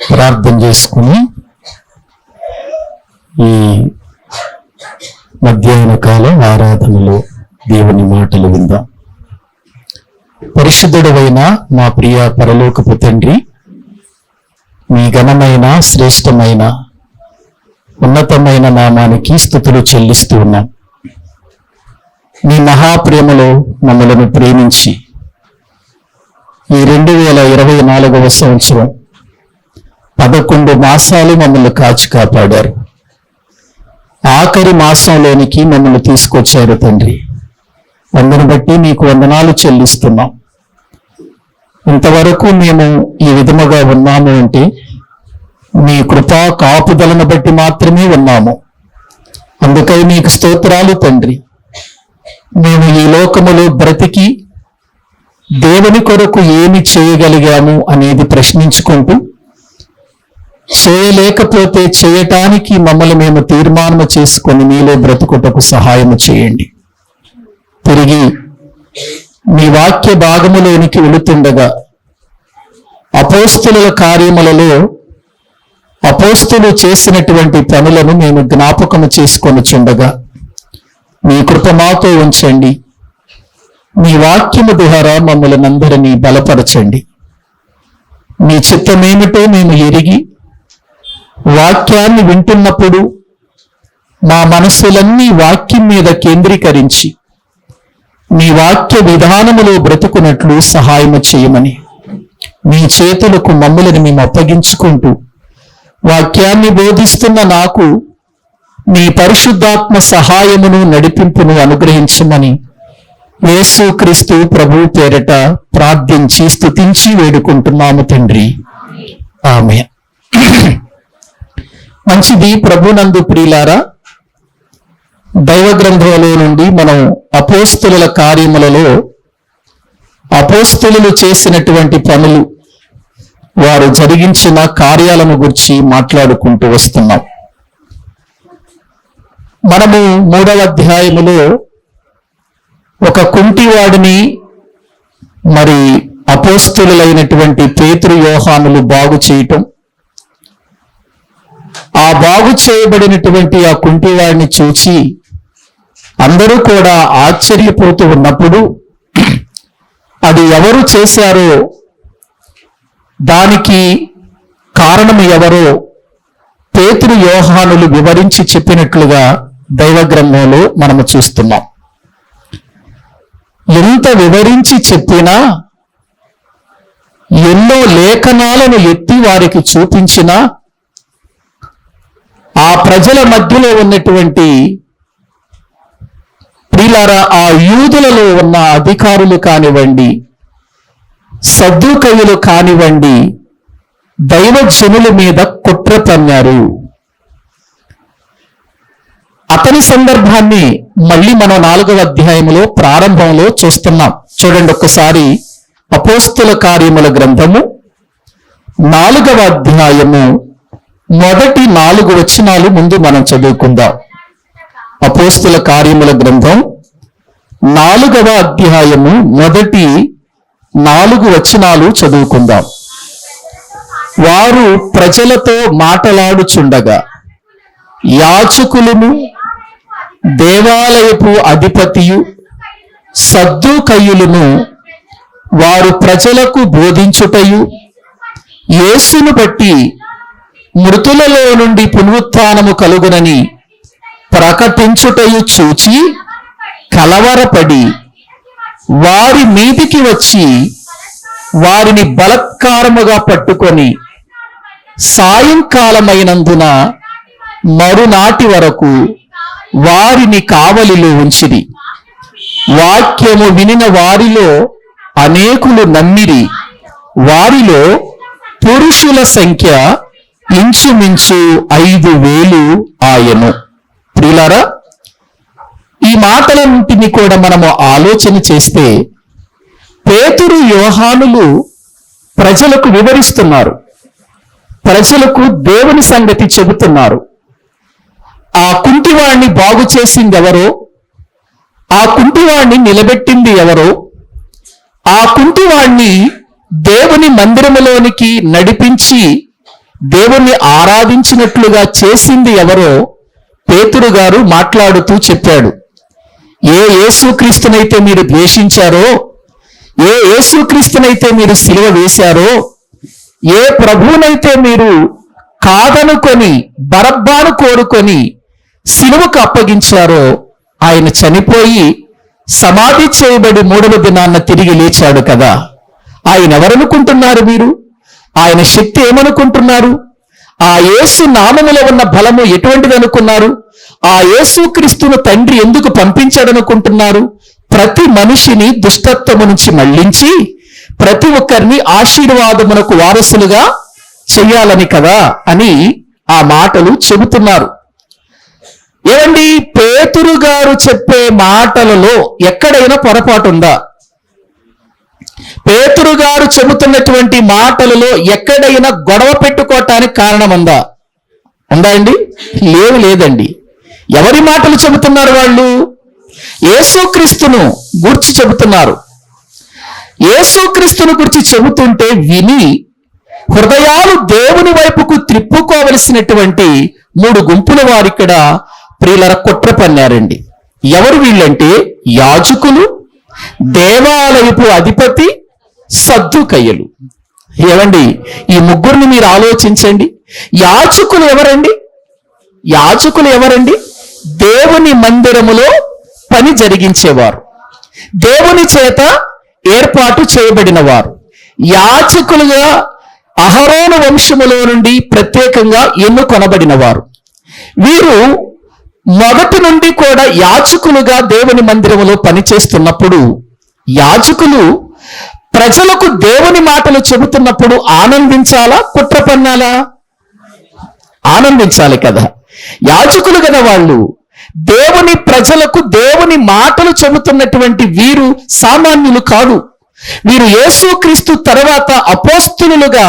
ప్రార్థన చేసుకుని ఈ మధ్యాహ్న కాలం ఆరాధనలో దేవుని మాటలు విందాం. పరిశుద్ధుడైన మా ప్రియ పరలోకపు తండ్రి, మీ ఘనమైన శ్రేష్టమైన ఉన్నతమైన నామానికి స్తుతులు చెల్లిస్తూ ఉన్నాం. మీ మహాప్రేమలో మమ్మలను ప్రేమించి ఈ 2024 సంవత్సరం 11 మాసాలు మమ్మల్ని కాచి కాపాడారు. ఆఖరి మాసంలోనికి మమ్మల్ని తీసుకొచ్చారు తండ్రి. అందును బట్టి మీకు వందనాలు చెల్లిస్తున్నాం. ఇంతవరకు మేము ఈ విధముగా ఉన్నాము అంటే మీ కృపా కాపుదలను బట్టి మాత్రమే ఉన్నాము. అందుకై మీకు స్తోత్రాలు తండ్రి. మేము ఈ లోకములో బ్రతికి దేవుని కొరకు ఏమి చేయగలిగాము అనేది ప్రశ్నించుకుంటూ, చేయలేకపోతే చేయటానికి మమ్మల్ని మేము తీర్మానం చేసుకొని మీలో బ్రతుకుటకు సహాయము చేయండి. తిరిగి మీ వాక్య భాగములోనికి వెళుతుండగా అపోస్తుల కార్యములలో అపోస్తులు చేసినటువంటి పనులను మేము జ్ఞాపకము చేసుకొని చుండగా మీ కృప మాతో ఉంచండి. మీ వాక్యము ద్వారా మమ్మల్ని అందరినీ బలపరచండి. మీ చిత్తమేమిటో మేము ఎరిగి వాక్యాన్ని వింటున్నప్పుడు మా మనస్సులన్నీ వాక్యం మీద కేంద్రీకరించి మీ వాక్య విధానములో బ్రతుకున్నట్లు సహాయము చేయమని మీ చేతులకు మమ్మల్ని మేము అప్పగించుకుంటూ, వాక్యాన్ని బోధిస్తున్న నాకు మీ పరిశుద్ధాత్మ సహాయమును నడిపింపును అనుగ్రహించమని యేసుక్రీస్తు ప్రభు పేరట ప్రార్థించి స్తుతించి వేడుకుంటున్నాము తండ్రి. ఆమేన్. మంచిది. ప్రభునందు ప్రియులారా, దైవ గ్రంథంలో నుండి మనం అపోస్తుల కార్యములలో అపోస్తులు చేసినటువంటి పనులు, వారు జరిగించిన కార్యాలను గురించి మాట్లాడుకుంటూ వస్తున్నాం. మనము 3వ అధ్యాయములో ఒక కుంటివాడిని మరి అపోస్తులైనటువంటి పేతురు యోహానులు బాగు చేయటం, ఆ బాగు చేయబడినటువంటి ఆ కుంటివాడిని చూచి అందరూ కూడా ఆశ్చర్యపోతూ ఉన్నప్పుడు అది ఎవరు చేశారో, దానికి కారణం ఎవరో పేతురు యోహానులు వివరించి చెప్పినట్లుగా దైవ గ్రంథంలో మనము చూస్తున్నాం. ఎంత వివరించి చెప్పినా, ఎన్నో లేఖనాలను ఎత్తి వారికి చూపించినా, ఆ ప్రజల మధ్యలో ఉన్నటువంటి ప్రియులారా, ఆ యూదులలో ఉన్న అధికారులు కానివ్వండి, సద్దూకయ్యులు కానివ్వండి, దైవజనుల మీద కుట్ర పన్నారు. అతని సందర్భాన్ని మళ్ళీ మనం 4వ అధ్యాయములో ప్రారంభంలో చూస్తున్నాం. చూడండి ఒక్కసారి. అపోస్తుల కార్యముల గ్రంథము 4వ అధ్యాయము మొదటి 4 వచనాలు ముందు మనం చదువుకుందాం. అపోస్తుల కార్యముల గ్రంథం 4వ అధ్యాయము మొదటి 4 వచనాలు చదువుకుందాం. వారు ప్రజలతో మాటలాడుచుండగా యాజకులను, దేవాలయపు అధిపతియు, సద్దూకయ్యులను వారు ప్రజలకు బోధించుటయు, యేసును బట్టి మృతులలో నుండి పునరుత్థానము కలుగునని ప్రకటించుటయు చూచి కలవరపడి వారి మీదికి వచ్చి వారిని బలత్కారముగా పట్టుకొని సాయంకాలమైనందున మరునాటి వరకు వారిని కావలిలో ఉంచిరి. వాక్యము వినిన వారిలో అనేకులు నమ్మిరి. వారిలో పురుషుల సంఖ్య ఇంచుమించు 5,000 ఆయను. ప్రియులారా, ఈ మాటలన్నింటినీ కూడా మనము ఆలోచన చేస్తే, పేతురు యోహానులు ప్రజలకు వివరిస్తున్నారు, ప్రజలకు దేవుని సంగతి చెబుతున్నారు. ఆ కుంటివాణ్ణి బాగు చేసింది ఎవరో, ఆ కుంటివాణ్ణి నిలబెట్టింది ఎవరో, ఆ కుంటివాణ్ణి దేవుని మందిరములోనికి నడిపించి దేవుణ్ణి ఆరాధించినట్లుగా చేసింది ఎవరో పేతురు గారు మాట్లాడుతూ చెప్పాడు. ఏ యేసుక్రీస్తునైతే మీరు ద్వేషించారో, ఏ యేసుక్రీస్తునైతే మీరు సిలువ వేశారో, ఏ ప్రభువునైతే మీరు కాదనుకొని బరబ్బాను కోరుకొని సిలువకు అప్పగించారో, ఆయన చనిపోయి సమాధి చేయబడి 3వ దినాన్న తిరిగి లేచాడు కదా. ఆయన ఎవరనుకుంటున్నారు మీరు? ఆయన శక్తి ఏమనుకుంటున్నారు? ఆ యేసు నామములో ఉన్న బలము ఎటువంటిది అనుకున్నారు? ఆ యేసుక్రీస్తును తండ్రి ఎందుకు పంపించాడనుకుంటున్నారు? ప్రతి మనిషిని దుష్టత్వము నుంచి మళ్లించి ప్రతి ఒక్కరిని ఆశీర్వాదమునకు వారసులుగా చెయ్యాలని కదా అని ఆ మాటలు చెబుతున్నారు. ఏమండి, పేతురు గారు చెప్పే మాటలలో ఎక్కడైనా పొరపాటు ఉందా? పేతురు గారు చెబుతున్నటువంటి మాటలలో ఎక్కడైనా గొడవ పెట్టుకోవటానికి కారణం ఉందా? అండి? లేదండి. ఎవరి మాటలు చెబుతున్నారు వాళ్ళు? యేసుక్రీస్తును గురించి చెబుతున్నారు. యేసుక్రీస్తును గురించి చెబుతుంటే విని హృదయాలు దేవుని వైపుకు త్రిప్పుకోవలసినటువంటి 3 గుంపుల వారిక్కడ ప్రియులర కుట్ర పన్నారండి. ఎవరు వీళ్ళంటే యాజకులు, దేవాలయపు అధిపతి, సద్దుకయ్యలు. ఏమండి, ఈ ముగ్గురిని మీరు ఆలోచించండి. యాజకులు ఎవరండి? దేవుని మందిరములో పని జరిగించేవారు, దేవుని చేత ఏర్పాటు చేయబడిన వారు, యాజకులుగా అహరోను వంశములో నుండి ప్రత్యేకంగా ఎన్నుకొనబడిన వారు. వీరు మొదటి నుండి కూడా యాజకులుగా దేవుని మందిరములో పనిచేస్తున్నప్పుడు యాజకులు ప్రజలకు దేవుని మాటలు చెబుతున్నప్పుడు ఆనందించాలా, కుట్ర పన్నాలా? ఆనందించాలి కదా. యాజకులు కదా వాళ్ళు. దేవుని ప్రజలకు దేవుని మాటలు చెబుతున్నటువంటి వీరు సామాన్యులు కాదు. వీరు యేసుక్రీస్తు తర్వాత అపోస్తలులుగా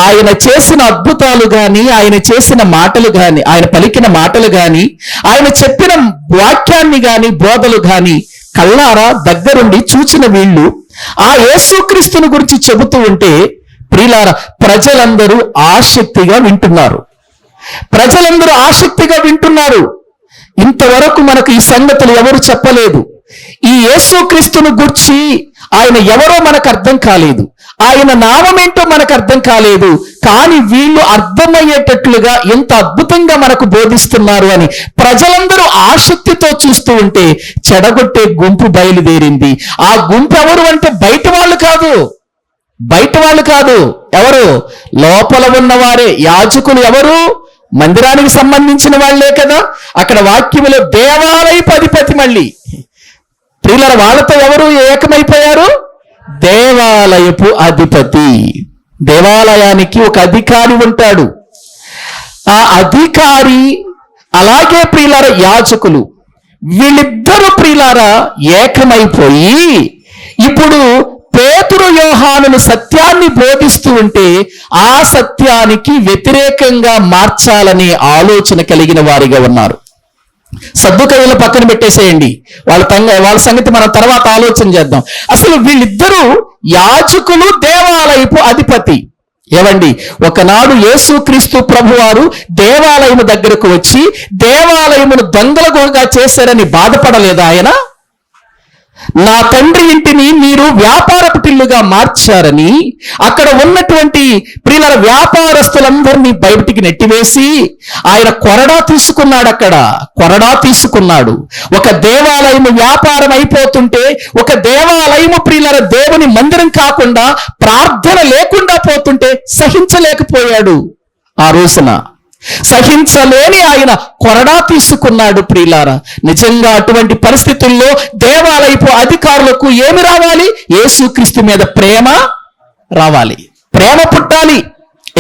ఆయన చేసిన అద్భుతాలు గాని, ఆయన చేసిన మాటలు గాని, ఆయన పలికిన మాటలు గాని, ఆయన చెప్పిన వాక్యాన్ని గాని, బోధలు గాని కళ్ళారా దగ్గరుండి చూచిన వీళ్ళు ఆ యేసుక్రీస్తుని గురించి చెబుతూ ఉంటే ప్రియులారా ప్రజలందరూ ఆసక్తిగా వింటున్నారు. ఇంతవరకు మనకు ఈ సంగతులు ఎవరు చెప్పలేదు. ఈ యేసుక్రీస్తుని గురించి ఆయన ఎవరో మనకు అర్థం కాలేదు, ఆయన నామమేంటో మనకు అర్థం కాలేదు. కానీ వీళ్ళు అర్థమయ్యేటట్లుగా ఎంత అద్భుతంగా మనకు బోధిస్తున్నారు అని ప్రజలందరూ ఆసక్తితో చూస్తూ ఉంటే చెడగొట్టే గుంపు బయలుదేరింది. ఆ గుంపు ఎవరు అంటే బయట వాళ్ళు కాదు. ఎవరు? లోపల ఉన్నవారే. యాజకులు ఎవరు? మందిరానికి సంబంధించిన వాళ్లే కదా. అక్కడ వాక్యములో దేవాలయపు అధిపతి. మళ్ళీ ప్రియుల వాళ్ళతో ఎవరు ఏకమైపోయారు? దేవాలయపు అధిపతి. దేవాలయానికి ఒక అధికారి ఉంటాడు. ఆ అధికారి అలాగే ప్రియులార యాజకులు వీళ్ళిద్దరూ ప్రియులార ఏకమైపోయి ఇప్పుడు పేతురు యోహానులు సత్యాన్ని బోధిస్తూ ఉంటే ఆ సత్యానికి వ్యతిరేకంగా మార్చాలనే ఆలోచన కలిగిన వారిగా ఉన్నారు. సద్దుకయ్యల పక్కన పెట్టేసేయండి, వాళ్ళ సంగతి మనం తర్వాత ఆలోచన చేద్దాం. అసలు వీళ్ళిద్దరూ యాజకులు, దేవాలయపు అధిపతి. ఏవండి, ఒకనాడు యేసుక్రీస్తు ప్రభువారు దేవాలయము దగ్గరకు వచ్చి దేవాలయమును దొంగలుగా చేశారని బాధపడలేదా ఆయన? నా తండ్రి ఇంటిని మీరు వ్యాపారపు టిల్లుగా మార్చారని అక్కడ ఉన్నటువంటి ప్రియుల వ్యాపారస్తులందరినీ బయటికి నెట్టివేసి ఆయన కొరడా తీసుకున్నాడు. ఒక దేవాలయము వ్యాపారం అయిపోతుంటే, ఒక దేవాలయము ప్రియుల దేవుని మందిరం కాకుండా ప్రార్థన లేకుండా పోతుంటే సహించలేకపోయాడు. ఆ రోజున సహించలేని ఆయన కొరడా తీసుకున్నాడు. ప్రియులారా, నిజంగా అటువంటి పరిస్థితుల్లో దేవాలయపు అధికారులకు ఏమి రావాలి? యేసుక్రీస్తు మీద ప్రేమ రావాలి, ప్రేమ పుట్టాలి.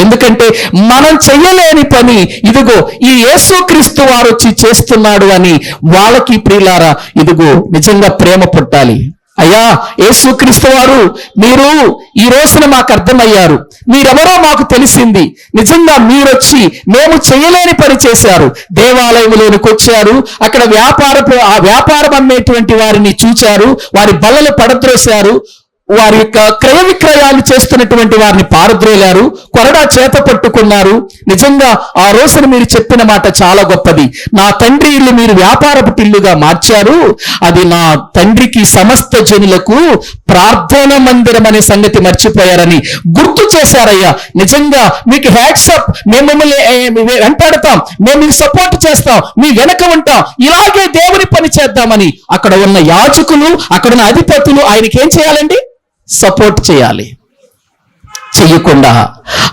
ఎందుకంటే మనం చెయ్యలేని పని ఇదిగో ఈ యేసుక్రీస్తు వారు వచ్చి చేస్తున్నాడు అని వాళ్ళకి ప్రియులారా ఇదిగో నిజంగా ప్రేమ పుట్టాలి. అయ్యా యేసుక్రీస్తు వారు, మీరు ఈ రోజున మాకు అర్థమయ్యారు, మీరెవరో మాకు తెలిసింది. నిజంగా మీరొచ్చి మేము చేయలేని పని చేశారు. దేవాలయంలోనికి వచ్చారు, అక్కడ వ్యాపారం అమ్మేటువంటి వారిని చూచారు, వారి బల్లలు పడద్రోశారు, వారి యొక్క క్రయ విక్రయాలు చేస్తున్నటువంటి వారిని పారద్రోలారు, కొరడా చేత పట్టుకున్నారు. నిజంగా ఆ రోజున మీరు చెప్పిన మాట చాలా గొప్పది. నా తండ్రి ఇల్లు మీరు వ్యాపారపు ఇల్లుగా మార్చారు, అది నా తండ్రికి సమస్త జనులకు ప్రార్థన మందిరం అనే సంగతి మర్చిపోయారని గుర్తు చేశారయ్యా. నిజంగా మీకు హ్యాట్సప్. మేము మిమ్మల్ని వెంటాడతాం, మేము మీకు సపోర్ట్ చేస్తాం, మీ వెనక ఉంటాం, ఇలాగే దేవుని పని చేద్దామని అక్కడ ఉన్న యాజకులు, అక్కడ ఉన్న అధిపతులు ఆయనకి ఏం చేయాలండి? సపోర్ట్ చేయాలి. చెయ్యకుండా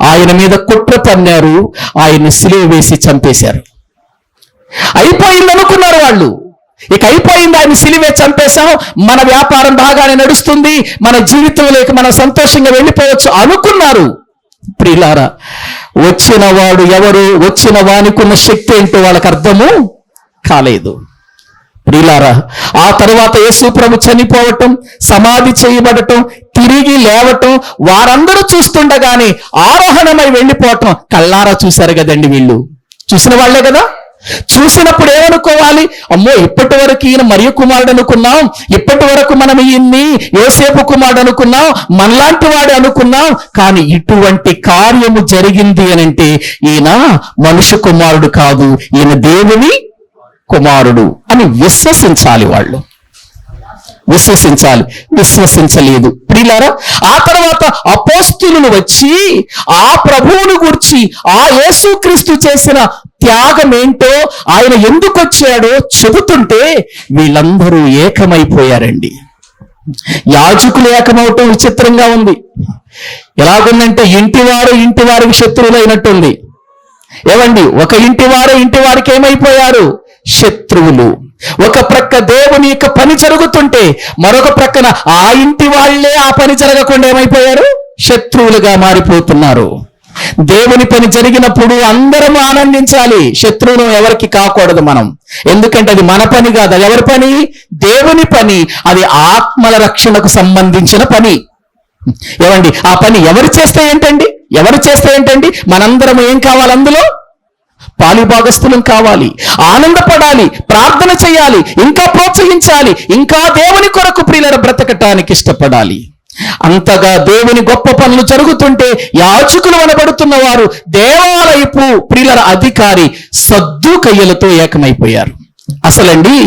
ఆయన మీద కుట్ర పన్నారు, ఆయన్ని సిలువ వేసి చంపేశారు. అయిపోయింది అనుకున్నారు వాళ్ళు. ఇక అయిపోయింది, ఆయన సిలువే చంపేశాం, మన వ్యాపారం బాగానే నడుస్తుంది, మన జీవితంలోకి మనం సంతోషంగా వెళ్ళిపోవచ్చు అనుకున్నారు. ప్రియులారా, వచ్చిన వాడు ఎవరు, వచ్చిన వానికున్న శక్తి ఏంటో వాళ్ళకి అర్థము కాలేదు. ప్రియులారా, ఆ తర్వాత యేసు ప్రభు చనిపోవటం, సమాధి చేయబడటం, తిరిగి లేవటం వారందరూ చూస్తుండగానే ఆరోహణమై వెళ్ళిపోవటం కళ్ళారా చూశారు కదండి. వీళ్ళు చూసిన వాళ్లే కదా. చూసినప్పుడు ఏమనుకోవాలి? అమ్మో, ఇప్పటి వరకు ఈయన మరియ కుమారుడు అనుకున్నాం, ఇప్పటి వరకు మనం ఈయన్ని యోసేపు కుమారుడు అనుకున్నాం, మనలాంటి వాడు అనుకున్నాం, కానీ ఇటువంటి కార్యము జరిగింది అనంటే ఈయన మనుష్య కుమారుడు కాదు, ఈయన దేవుని కుమారుడు అని విశ్వసించాలి. వాళ్ళు విశ్వసించాలి. విశ్వసించలేదు. ప్రియులారా, ఆ తర్వాత అపోస్తులు వచ్చి ఆ ప్రభువును గూర్చి, ఆ యేసుక్రీస్తు చేసిన త్యాగం ఏంటో, ఆయన ఎందుకు వచ్చాడో చెబుతుంటే వీళ్ళందరూ ఏకమైపోయారండి. యాజకులు ఏకమవటం విచిత్రంగా ఉంది. ఎలాగుందంటే ఇంటి వారికి శత్రువులైనట్టుంది. ఏమండి, ఒక ఇంటి వారికి ఏమైపోయారు? శత్రువులు. ఒక ప్రక్క దేవుని యొక్క పని జరుగుతుంటే మరొక ప్రక్కన ఆ ఇంటి వాళ్లే ఆ పని జరగకుండా ఏమైపోయారు? శత్రువులుగా మారిపోతున్నారు. దేవుని పని జరిగినప్పుడు అందరం ఆనందించాలి, శత్రువులు ఎవరికి కాకూడదు మనం. ఎందుకంటే అది మన పని కాదు, అది ఎవరి పని? దేవుని పని. అది ఆత్మల రక్షణకు సంబంధించిన పని. ఏమండి, ఆ పని ఎవరు చేస్తే ఏంటండి? మనందరం ఏం కావాలి? అందులో పాలిభాగస్థులం కావాలి, ఆనందపడాలి, ప్రార్థన చేయాలి, ఇంకా ప్రోత్సహించాలి, ఇంకా దేవుని కొరకు ప్రియుల బ్రతకటానికి ఇష్టపడాలి. అంతగా దేవుని గొప్ప పనులు జరుగుతుంటే యాజకులు అనబడుతున్న వారు దేవాలయపు ప్రియుల అధికారి సద్దూకయ్యులతో ఏకమైపోయారు. అసలండి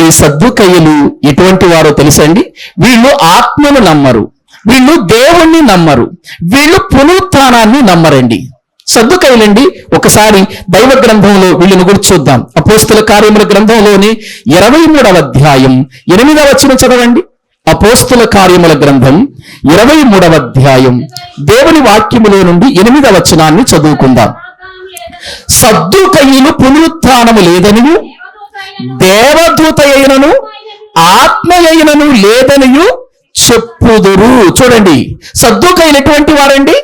ఈ సద్దూకయ్యులు ఎటువంటి వారో తెలుసండి? వీళ్ళు ఆత్మను నమ్మరు, వీళ్ళు దేవుణ్ణి నమ్మరు, వీళ్ళు పునరుత్థానాన్ని నమ్మరండి. సద్దూకయ్యులండి. ఒకసారి దైవ గ్రంథంలో వీళ్ళని గురించి చూద్దాం. అపోస్తుల కార్యముల గ్రంథంలోని 23వ అధ్యాయం 8వ వచనం చదవండి. అపోస్తుల కార్యముల గ్రంథం 23వ అధ్యాయం దేవుని వాక్యములో నుండి 8వ వచనాన్ని చదువుకుందాం. సద్దూకయ్యులు పునరుత్థానము లేదనియు, దేవదూత అయినను ఆత్మ అయినను లేదనియు చెప్పుదురు. చూడండి, సద్దూకయ్యులు ఎటువంటి వారండి?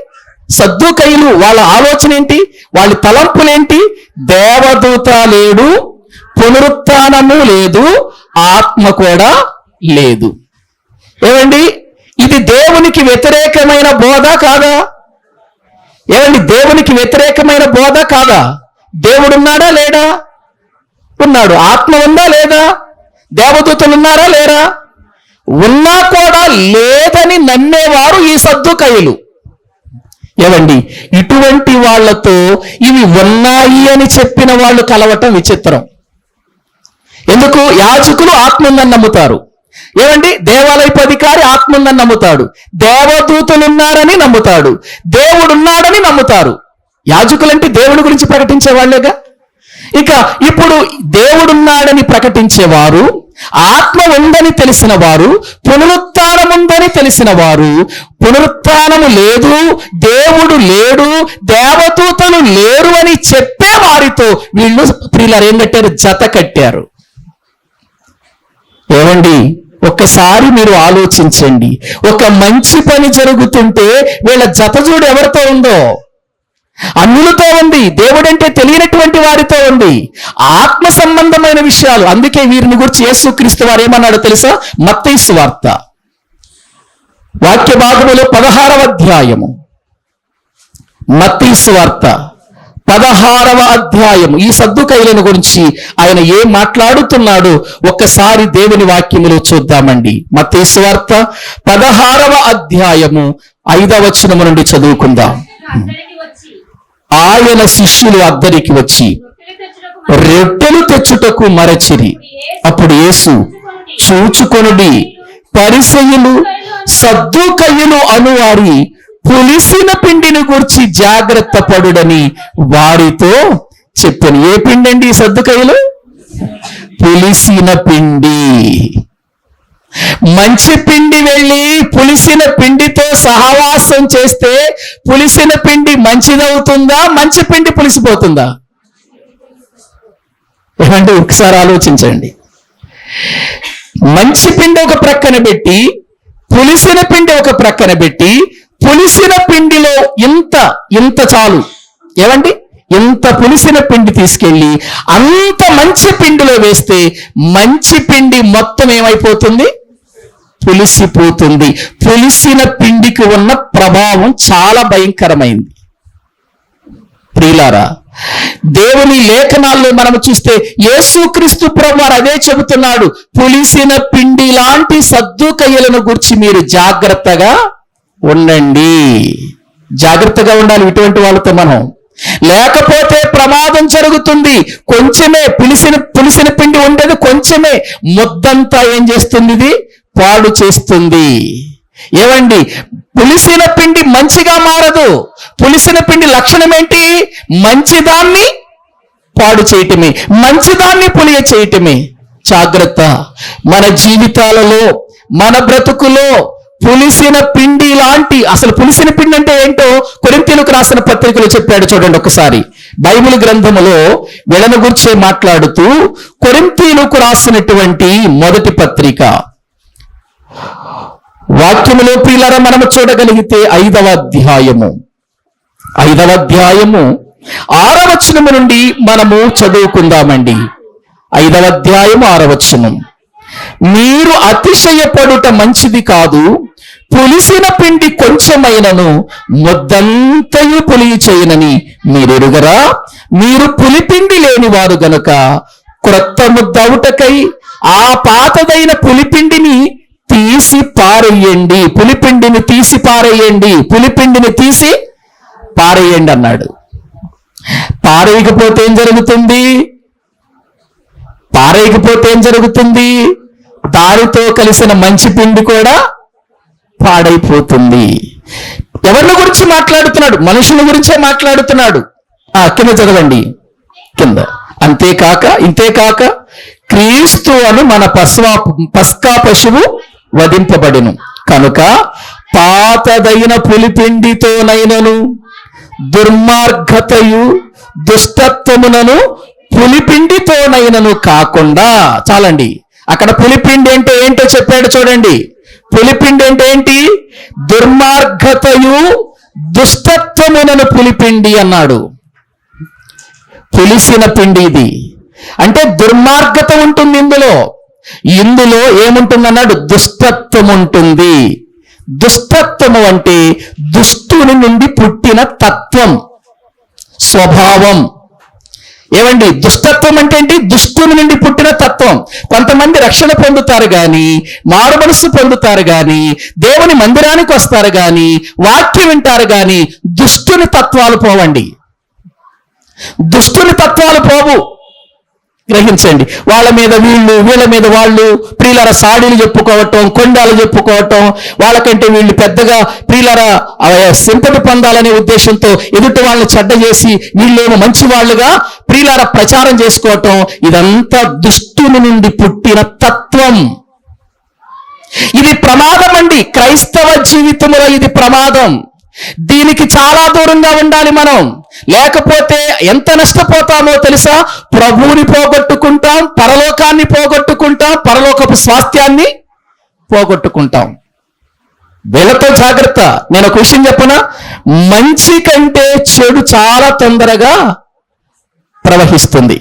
సద్దూకయ్యులు వాళ్ళ ఆలోచన ఏంటి? వాళ్ళ తలంపులేంటి? దేవదూత లేడు, పునరుత్థానము లేదు, ఆత్మ కూడా లేదు. ఏమండి, ఇది దేవునికి వ్యతిరేకమైన బోధ కాదా? ఏమండి, దేవునికి వ్యతిరేకమైన బోధ కాదా? దేవుడున్నాడా లేడా? ఉన్నాడు. ఆత్మ ఉందా లేదా? దేవదూతలు ఉన్నారా లేరా? ఉన్నా కూడా లేదని నమ్మేవారు ఈ సద్దూకయ్యులు. ఏమండి, ఇటువంటి వాళ్లతో ఇవి ఉన్నాయి అని చెప్పిన వాళ్ళు కలవటం విచిత్రం. ఎందుకు? యాజకులు ఆత్మ ఉందని నమ్ముతారు. ఏమండి, దేవాలయపు అధికారి ఆత్మ ఉందని నమ్ముతాడు, దేవదూతలున్నారని నమ్ముతాడు, దేవుడున్నాడని నమ్ముతారు. యాజకులంటే దేవుడి గురించి ప్రకటించే వాళ్ళేగా. ఇక ఇప్పుడు దేవుడున్నాడని ప్రకటించేవారు, ఆత్మ ఉందని తెలిసిన వారు, పునరుత్థానం ఉందని తెలిసిన వారు, పునరుత్థానము లేదు, దేవుడు లేడు, దేవదూతలు లేరు అని చెప్పే వారితో వీళ్ళు ప్రియులారా ఏం కట్టారు? జత కట్టారు. ఏమండి, ఒక్కసారి మీరు ఆలోచించండి. ఒక మంచి పని జరుగుతుంటే వీళ్ళ జత చూడు ఎవరితో ఉందో? అన్యులతో ఉంది. దేవుడంటే తెలియనటువంటి వారితో ఉంది. ఆత్మ సంబంధమైన విషయాలు. అందుకే వీరిని గురించి యేసుక్రీస్తు వారు ఏమన్నాడో తెలుసా? మత్తయి సువార్త వాక్య భాగములో 16వ అధ్యాయము, మత్తయి సువార్త 16వ అధ్యాయము ఈ సద్దుకయ్యులను గురించి ఆయన ఏం మాట్లాడుతున్నాడో ఒక్కసారి దేవుని వాక్యములో చూద్దామండి. మత్తయి సువార్త 16వ అధ్యాయము 5వ వచనము నుండి చదువుకుందాం. ఆయన శిష్యులు అద్దరికి వచ్చి రొట్టెలు తెచ్చుటకు మరచిరి. అప్పుడు యేసు చూచుకొనుడి, పరిసయ్యులు సద్దూకయ్యులు అనువారి పులిసిన పిండిని గూర్చి జాగ్రత్త పడుడని వారితో చెప్పాను. ఏ పిండి అండి ఈ సద్దూకయ్యులు? పులిసిన పిండి. మంచి పిండి వెళ్ళి పులిసిన పిండితో సహవాసం చేస్తే పులిసిన పిండి మంచిదవుతుందా, మంచి పిండి పులిసిపోతుందా? ఏమంటే ఒకసారి ఆలోచించండి. మంచి పిండి ఒక ప్రక్కన పెట్టి పులిసిన పిండి ఒక ప్రక్కన పెట్టి పులిసిన పిండిలో ఇంత చాలు, ఏమండి ఇంత పులిసిన పిండి తీసుకెళ్ళి అంత మంచి పిండిలో వేస్తే మంచి పిండి మొత్తం ఏమైపోతుంది? పులిసిపోతుంది. పులిసిన పిండికి ఉన్న ప్రభావం చాలా భయంకరమైంది. ప్రియులారా, దేవుని లేఖనాల్లో మనం చూస్తే యేసుక్రీస్తు ప్రభువారు అదే చెబుతున్నాడు. పులిసిన పిండి లాంటి సద్దూకయ్యులను గురించి మీరు జాగ్రత్తగా ఉండండి. జాగ్రత్తగా ఉండాలి ఇటువంటి వాళ్ళతో మనం, లేకపోతే ప్రమాదం జరుగుతుంది. కొంచెమే పులిసిన పిండి ఉండేది కొంచెమే, ముద్దంతా ఏం చేస్తుంది? ఇది పాడు చేస్తుంది. ఏమండి, పులిసిన పిండి మంచిగా మారదు. పులిసిన పిండి లక్షణం ఏంటి? మంచిదాన్ని పాడు చేయటమే, మంచిదాన్ని పులియ చేయటమే. జాగ్రత్త. మన జీవితాలలో, మన బ్రతుకులో పులిసిన పిండి లాంటి, అసలు పులిసిన పిండి అంటే ఏంటో కొరింథీయులకు రాసిన పత్రికలో చెప్పాడు. చూడండి ఒకసారి బైబిల్ గ్రంథములో వీళ్ళను గురించే మాట్లాడుతూ కొరింథీయులకు రాసినటువంటి మొదటి పత్రిక వాక్యములో ప్రియులారా మనము చూడగలిగితే 5వ అధ్యాయము 6వ వచనము నుండి మనము చదువుకుందామండి. 5వ అధ్యాయము 6వ వచనం. మీరు అతిశయపడుట మంచిది కాదు, పులిసిన పిండి కొంచెమైనను ముద్దంతయు పులియ చేయనని మీరెరుగరా? మీరు పులిపిండి లేని వారు గనుక క్రొత్త ముద్దవుటకై ఆ పాతదైన పులిపిండిని తీసి పారేయండి. పులిపిండిని తీసి పారేయండి, పులిపిండిని తీసి పారేయండి అన్నాడు. పారేయకపోతే ఏం జరుగుతుంది? దానితో కలిసిన మంచి పిండి కూడా పాడైపోతుంది. ఎవరి గురించి మాట్లాడుతున్నాడు? మనుషుల గురించే మాట్లాడుతున్నాడు. కింద చదవండి, కింద. ఇంతేకాక క్రీస్తు అను మన పస్కా పశువు వధింపబడెను కనుక పాతదైన పులిపిండితోనైనను దుర్మార్గతయు దుష్టత్వమునను పులిపిండితోనైనను కాకుండా. చాలండి. అక్కడ పులిపిండి అంటే ఏంటో చెప్పాడు చూడండి. పులిపిండి అంటే ఏంటి? దుర్మార్గతయు దుష్టత్వమునను పులిపిండి అన్నాడు. పులిసిన పిండి ఇది అంటే దుర్మార్గత ఉంటుంది. ఇందులో ఏముంటుందన్నాడు? దుష్టత్వం ఉంటుంది. దుష్టత్వము అంటే దుష్టుని నుండి పుట్టిన తత్వం, స్వభావం. ఏమండి, దుష్టత్వం అంటే ఏంటి? దుష్టుని నుండి పుట్టిన తత్వం. కొంతమంది రక్షణ పొందుతారు గాని, మారు మనస్సు పొందుతారు గాని, దేవుని మందిరానికి వస్తారు గాని, వాక్యం వింటారు గాని దుష్టుని తత్వాలు పోవండి. దుష్టుని తత్వాలు పోవు. గ్రహించండి. వాళ్ళ మీద వీళ్ళ మీద వాళ్ళు ప్రియులర సాడీలు చెప్పుకోవటం, కొండాలు చెప్పుకోవటం, వాళ్ళకంటే వీళ్ళు పెద్దగా ప్రియులర సింపతి పొందాలనే ఉద్దేశంతో ఎదుటి వాళ్ళని చెడ్డ చేసి వీళ్ళేమో మంచి వాళ్ళుగా ప్రియులర ప్రచారం చేసుకోవటం, ఇదంతా దుష్టుని నుండి పుట్టిన తత్వం. ఇది ప్రమాదం అండి. క్రైస్తవ జీవితంలో ఇది ప్రమాదం. దీనికి చాలా దూరంగా ఉండాలి మనం. లేకపోతే ఎంత నష్టపోతామో తెలుసా? ప్రభువుని పోగొట్టుకుంటాం, పరలోకాన్ని పోగొట్టుకుంటాం, పరలోకపు స్వాస్థ్యాన్ని పోగొట్టుకుంటాం. వీళ్ళతో జాగ్రత్త. నేను ఒక విషయం చెప్పనా? మంచి కంటే చెడు చాలా తొందరగా ప్రవహిస్తుంది.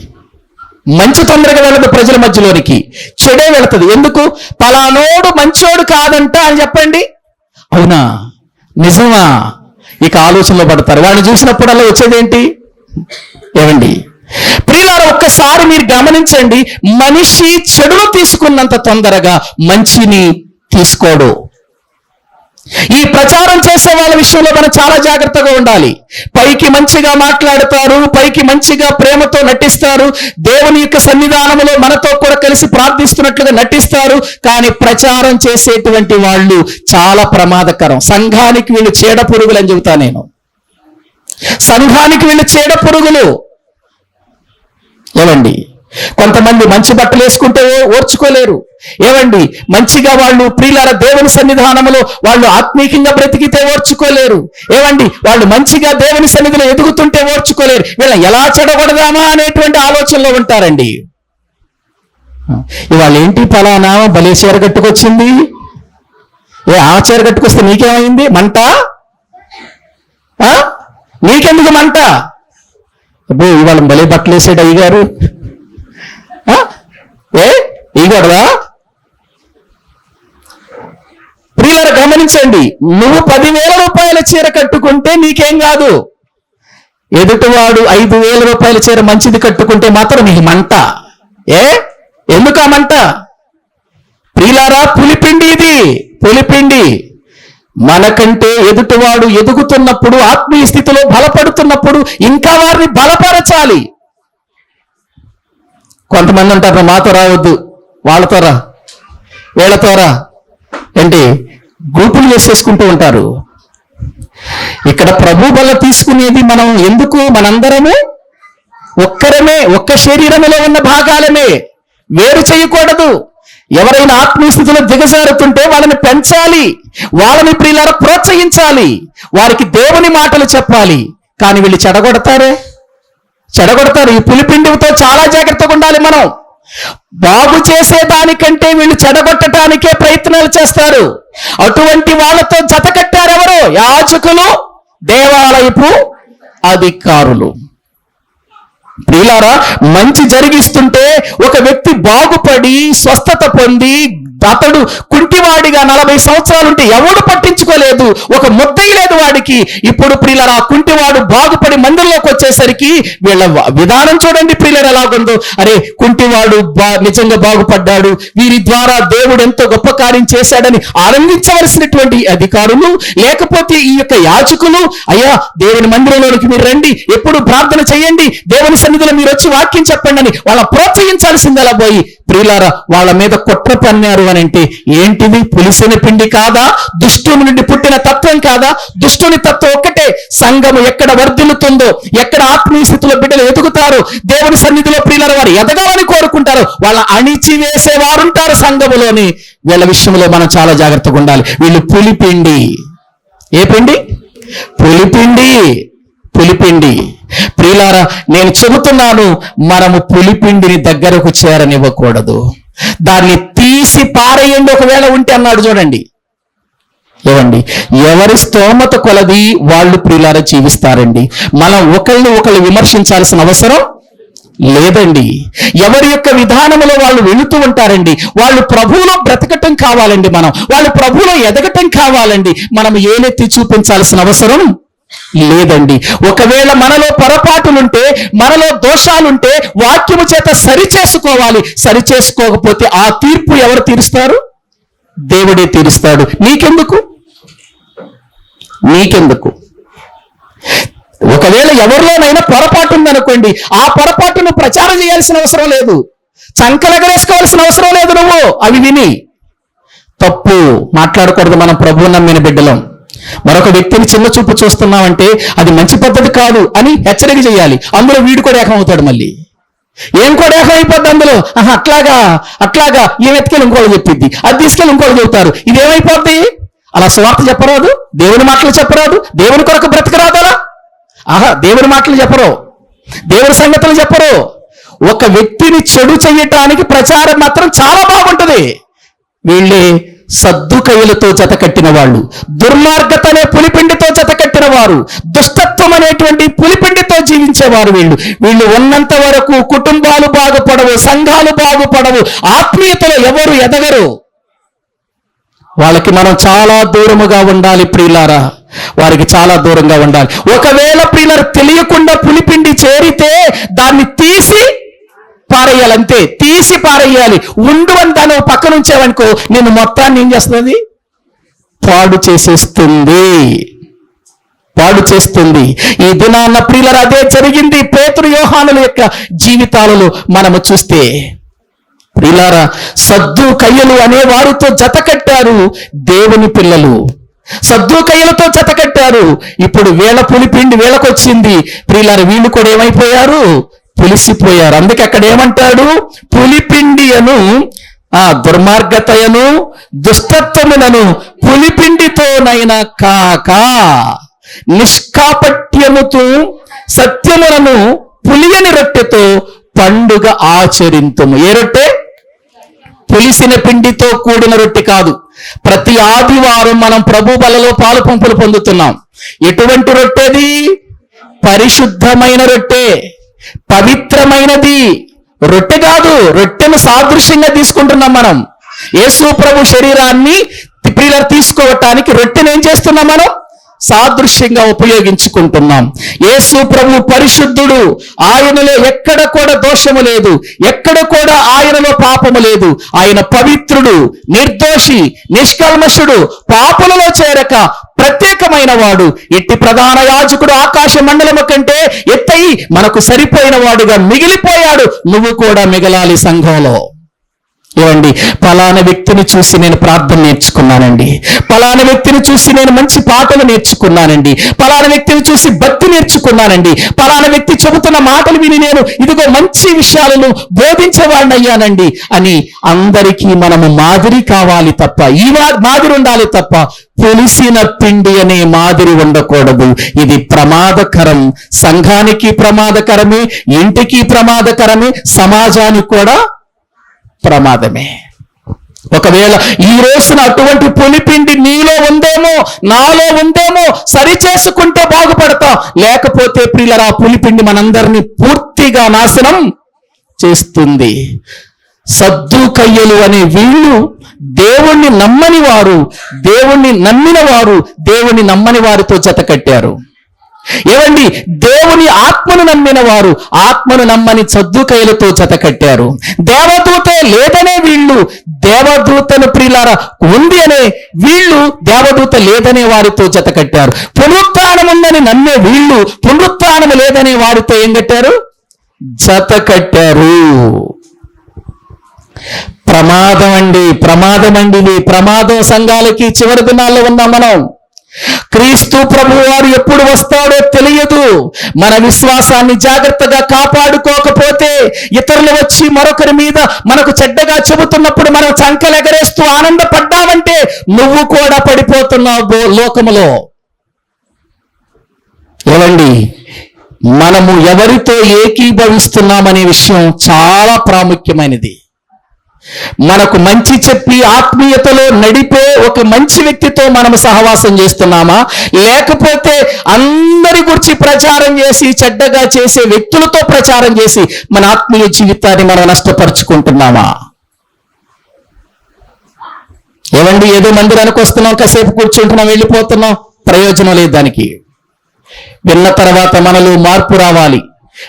మంచి తొందరగా వెళ్ళదు ప్రజల మధ్యలోనికి, చెడే వెళుతుంది. ఎందుకు? పలానోడు మంచోడు కాదంట అని చెప్పండి. అవునా, నిజమా? ఇక ఆలోచనలో పడతారు. వాడిని చూసినప్పుడల్లా వచ్చేదేంటి? ఏమండి ప్రియులారా, ఒక్కసారి మీరు గమనించండి, మనిషి చెడును తీసుకున్నంత తొందరగా మంచిని తీసుకోడు. ఈ ప్రచారం చేసే వాళ్ళ విషయంలో మనం చాలా జాగ్రత్తగా ఉండాలి. పైకి మంచిగా మాట్లాడతారు, పైకి మంచిగా ప్రేమతో నటిస్తారు, దేవుని యొక్క సన్నిధానంలో మనతో కూడా కలిసి ప్రార్థిస్తున్నట్లుగా నటిస్తారు. కానీ ప్రచారం చేసేటువంటి వాళ్ళు చాలా ప్రమాదకరం. సంఘానికి వీళ్ళు చీడ పురుగులు అని చెబుతా నేను. సంఘానికి వీళ్ళు చీడ పురుగులు. ఏమండి కొంతమంది మంచి బట్టలు వేసుకుంటే ఓర్చుకోలేరు. ఏమండి మంచిగా వాళ్ళు ప్రియులార దేవుని సన్నిధానంలో వాళ్ళు ఆత్మీయంగా బ్రతికితే ఓర్చుకోలేరు. ఏమండి వాళ్ళు మంచిగా దేవుని సన్నిధిలో ఎదుగుతుంటే ఓర్చుకోలేరు. వీళ్ళ ఎలా చెడగొడదామా అనేటువంటి ఆలోచనలో ఉంటారండి. ఇవాళ ఏంటి ఫలానా భలే చీర కట్టుకొచ్చింది, ఆ చీర కట్టుకొస్తే నీకేమైంది మంట? నీకెందుకు మంట? అబ్బో ఇవాళ భలే బట్టలు వేసాడు అయ్యగారు, ఇగొడదా? ప్రియులారా గమనించండి, నువ్వు 10,000 రూపాయల చీర కట్టుకుంటే నీకేం కాదు, ఎదుటివాడు 5,000 రూపాయల చీర మంచిది కట్టుకుంటే మాత్రం నీకు మంట. ఎందుకు ఆ మంట? ప్రియులారా పులిపిండి, ఇది పులిపిండి. మనకంటే ఎదుటివాడు ఎదుగుతున్నప్పుడు, ఆత్మీయ స్థితిలో బలపడుతున్నప్పుడు ఇంకా వారిని బలపరచాలి. కొంతమంది ఉంటారు, మాతో రావద్దు, వాళ్ళతో రా, వీళ్ళతో రా ఏంటి గ్రూపులు చేసేసుకుంటూ ఉంటారు. ఇక్కడ ప్రభు బల తీసుకునేది మనం ఎందుకు? మనందరము ఒక్కరమే, ఒక్క శరీరములో ఉన్న భాగాలమే, వేరు చేయకూడదు. ఎవరైనా ఆత్మీయ స్థితిలో దిగజారుతుంటే వాళ్ళని పెంచాలి, వాళ్ళని ప్రియులారా ప్రోత్సహించాలి, వారికి దేవుని మాటలు చెప్పాలి. కానీ వీళ్ళు చెడగొడతారు. ఈ పులిపిండితో చాలా జాగ్రత్తగా ఉండాలి. మనం బాగు చేసేదానికంటే వీళ్ళు చెడగొట్టడానికే ప్రయత్నాలు చేస్తారు. అటువంటి వాళ్ళతో జత కట్టారెవరు? యాజకులు, దేవాలయపు అధికారులు. ప్రియులారా మంచి జరిగిస్తుంటే ఒక వ్యక్తి బాగుపడి స్వస్థత పొంది, అతడు కుంటివాడిగా 40 సంవత్సరాలుంటే ఎవడు పట్టించుకోలేదు, ఒక ముద్దయి లేదు వాడికి. ఇప్పుడు ప్రియులారా కుంటివాడు బాగుపడి మందిరంలోకి వచ్చేసరికి వీళ్ళ విధానం చూడండి ప్రియులారా ఎలాగుందో. అరే కుంటివాడు నిజంగా బాగుపడ్డాడు, వీరి ద్వారా దేవుడు ఎంతో గొప్ప కార్యం చేశాడని ఆనందించవలసినటువంటి అధికారులు, లేకపోతే ఈ యొక్క యాజకులు, అయ్యా దేవుని మందిరంలోనికి మీరు రండి, ఎప్పుడు ప్రార్థన చేయండి, దేవుని సన్నిధిలో మీరు వచ్చి వాక్యం చెప్పండి అని వాళ్ళ ప్రోత్సహించాల్సిందలా పోయి ప్రియులారా వాళ్ళ మీద కుట్ర పన్నారు అని అంటే ఏంటిది? పులిసిన పిండి కాదా? దుష్టుని నుండి పుట్టిన తత్వం కాదా? దుష్టుని తత్వం ఒక్కటే. సంఘము ఎక్కడ వర్ధిల్లుతుందో, ఎక్కడ ఆత్మీయ స్థితిలో బిడ్డలు ఎదుగుతారు, దేవుని సన్నిధిలో ప్రియులారా వారు ఎదగాలని కోరుకుంటారు, వాళ్ళ అణిచివేసేవారుంటారు సంఘములోని. వీళ్ళ విషయంలో మనం చాలా జాగ్రత్తగా ఉండాలి. వీళ్ళు పులిపిండి. ఏ పిండి? పులిపిండి. ప్రియులారా నేను చెబుతున్నాను, మనము పులిపిండిని దగ్గరకు చేరనివ్వకూడదు. దాన్ని తీసి పారేయండి ఒకవేళ ఉంటే అన్నాడు చూడండి. ఏమండి ఎవరి స్తోమత కొలది వాళ్ళు ప్రియులారా జీవిస్తారండి. మనం ఒకళ్ళు విమర్శించాల్సిన అవసరం లేదండి. ఎవరి యొక్క విధానంలో వాళ్ళు వెళుతూ ఉంటారండి. వాళ్ళు ప్రభువులో బ్రతకటం కావాలండి, వాళ్ళు ప్రభువులో ఎదగటం కావాలండి. మనం ఏలెత్తి చూపించాల్సిన అవసరం లేదండి. ఒకవేళ మనలో పొరపాటులుంటే, మనలో దోషాలుంటే వాక్యము చేత సరిచేసుకోవాలి. సరిచేసుకోకపోతే ఆ తీర్పు ఎవరు తీరుస్తారు? దేవుడే తీరుస్తాడు. నీకెందుకు? ఒకవేళ ఎవరిలోనైనా పొరపాటు ఉందనుకోండి, ఆ పొరపాటును ప్రచారం చేయాల్సిన అవసరం లేదు, చంకలెగరేసుకోవాల్సిన అవసరం లేదు. నువ్వు అవి విని తప్పు మాట్లాడకూడదు. మనం ప్రభువు నమ్మిన బిడ్డలం. మరొక వ్యక్తిని చిన్న చూపు చూస్తున్నామంటే అది మంచి పద్ధతి కాదు అని హెచ్చరిక చేయాలి. అందులో వీడు కూడా ఏకం అవుతాడు. మళ్ళీ ఏం కూడా ఏకం అయిపోద్ది అందులో. అట్లాగా ఏం ఎత్తుకెళ్ళి ఇంకోళ్ళు చెప్పిద్ది, అది తీసుకెళ్ళి ఇంకోళ్ళు చెబుతారు. ఇదేమైపోద్ది? అలా స్వార్థ చెప్పరాదు, దేవుని మాటలు చెప్పరాదు, దేవుని కొరకు బ్రతకరాదా? దేవుని మాటలు చెప్పరు, దేవుని సంగతులు చెప్పరు. ఒక వ్యక్తిని చెడు చెయ్యటానికి ప్రచారం మాత్రం చాలా బాగుంటది. వీళ్ళే సద్దుకయ్యలతో జత కట్టిన వాళ్ళు, దుర్మార్గత అనే పులిపిండితో జత కట్టిన వారు, దుష్టత్వం అనేటువంటి పులిపిండితో జీవించేవారు. వీళ్ళు ఉన్నంత వరకు కుటుంబాలు బాగుపడవు, సంఘాలు బాగుపడవు, ఆత్మీయతలో ఎవరు ఎదగరు. వాళ్ళకి మనం చాలా దూరముగా ఉండాలి ప్రియులారా, వారికి చాలా దూరంగా ఉండాలి. ఒకవేళ ప్రియులారా తెలియకుండా పులిపిండి చేరితే దాన్ని తీసి పారేయాలి, అంతే, తీసి పారేయాలి. ఉండు అని దాన్ని పక్కన ఉంచావనుకో నేను మొత్తాన్ని ఏం చేస్తుంది, పాడు చేసేస్తుంది. ఈ దినాన్న ప్రియులారా అదే జరిగింది పేతురు యోహానుల యొక్క జీవితాలలో మనము చూస్తే. ప్రియులారా సద్దూకయ్యలు అనే వారితో జత కట్టారు దేవుని పిల్లలు, సద్దూకయ్యలతో జత కట్టారు. ఇప్పుడు వేళ పులిపిండి వేళకొచ్చింది ప్రియులారా, వీళ్ళు కూడా ఏమైపోయారు, పులిసిపోయారు. అందుకే అక్కడ ఏమంటాడు, పులిపిండి అను దుర్మార్గతయను దుష్టత్వమునను పులిపిండితోనైనా కాక నిష్కాపట్యముతో సత్యములను పులియని రొట్టెతో పండుగ ఆచరింతుము. ఏ రొట్టె? పులిసిన పిండితో కూడిన రొట్టె కాదు. ప్రతి ఆదివారం మనం ప్రభు బలలో పాలు పంపులు పొందుతున్నాం. ఎటువంటి రొట్టెది? పరిశుద్ధమైన రొట్టె, పవిత్రమైనది రొట్టె కాదు. రొట్టెను సాదృశ్యంగా తీసుకుంటున్నాం మనం. యేసు ప్రభు శరీరాన్ని ప్రియులారా తీసుకోవటానికి రొట్టెను ఏం చేస్తున్నాం మనం? సాదృశ్యంగా ఉపయోగించుకుంటున్నాం. యేసు ప్రభు పరిశుద్ధుడు, ఆయనలో ఎక్కడ కూడా దోషము లేదు, ఎక్కడ కూడా ఆయనలో పాపము లేదు. ఆయన పవిత్రుడు, నిర్దోషి, నిష్కల్మషుడు, పాపులలో చేరక ప్రత్యేకమైన వాడు. ఎట్టి ప్రధాన యాజకుడు ఆకాశ మండలము కంటే ఎత్తయి మనకు సరిపోయిన వాడుగా మిగిలిపోయాడు. నువ్వు కూడా మిగలాలి సంఘంలో. ఏమండి, పలానా వ్యక్తిని చూసి నేను ప్రార్థన నేర్చుకున్నానండి, పలానా వ్యక్తిని చూసి నేను మంచి పాటలు నేర్చుకున్నానండి, పలానా వ్యక్తిని చూసి భక్తి నేర్చుకున్నానండి, పలానా వ్యక్తి చెబుతున్న మాటలు విని నేను ఇదిగో మంచి విషయాలను బోధించేవాడిని అయ్యానండి అని అందరికీ మనము మాదిరి కావాలి తప్ప, ఈ మాదిరి ఉండాలి తప్ప పులిసిన పిండి అనే మాదిరి ఉండకూడదు. ఇది ప్రమాదకరం, సంఘానికి ప్రమాదకరమే, ఇంటికి ప్రమాదకరమే, సమాజానికి కూడా ప్రమాదమే. ఒకవేళ ఈ రోజున అటువంటి పులిపిండి నీలో ఉందేమో, నాలో ఉందేమో, సరి చేసుకుంటే బాగుపడతాం. లేకపోతే ప్రియులారా ఆ పులిపిండి మనందరినీ పూర్తిగా నాశనం చేస్తుంది. సద్దూకయ్యలు అనే వీళ్ళు దేవుణ్ణి నమ్మని వారు, దేవుణ్ణి నమ్మిన వారు దేవుణ్ణి నమ్మని వారితో జత కట్టారు. ఏమండి, దేవుని ఆత్మను నమ్మిన వారు ఆత్మను నమ్మని సద్దూకయ్యలతో జత కట్టారు. దేవదూత లేదనే వీళ్ళు దేవదూతను ప్రియులారా ఉంది అనే వీళ్ళు దేవదూత లేదనే వారితో జత కట్టారు. పునరుత్థానం ఉందని నమ్మే వీళ్ళు పునరుత్థానం లేదనే వారితో ఏం కట్టారు? జత కట్టారు. ప్రమాదం అండి, ఇది ప్రమాదం. సంఘాలకి చివరి దినాల్లో ఉన్నాం మనం. క్రీస్తు ప్రభు వారు ఎప్పుడు వస్తాడో తెలియదు. మన విశ్వాసాన్ని జాగ్రత్తగా కాపాడుకోకపోతే ఇతరులు వచ్చి మరొకరి మీద మనకు చెడ్డగా చెబుతున్నప్పుడు మనం చంకలెగరేస్తూ ఆనందపడ్డావంటే నువ్వు కూడా పడిపోతున్నావు లోకములో. ఏమండి, మనము ఎవరితో ఏకీభవిస్తున్నామనే విషయం చాలా ప్రాముఖ్యమైనది. మనకు మంచి చెప్పి ఆత్మీయతలో నడిపే ఒక మంచి వ్యక్తితో మనం సహవాసం చేస్తున్నామా, లేకపోతే అందరి గురించి ప్రచారం చేసి చెడ్డగా చేసే వ్యక్తులతో ప్రచారం చేసి మన ఆత్మీయ జీవితాన్ని మనం నష్టపరుచుకుంటున్నామా? ఏమండి, ఏదో మందిరానికి వస్తున్నాం, కాసేపు కూర్చుంటున్నాం, వెళ్ళిపోతున్నాం, ప్రయోజనం లేదు దానికి. విన్న తర్వాత మనలో మార్పు రావాలి,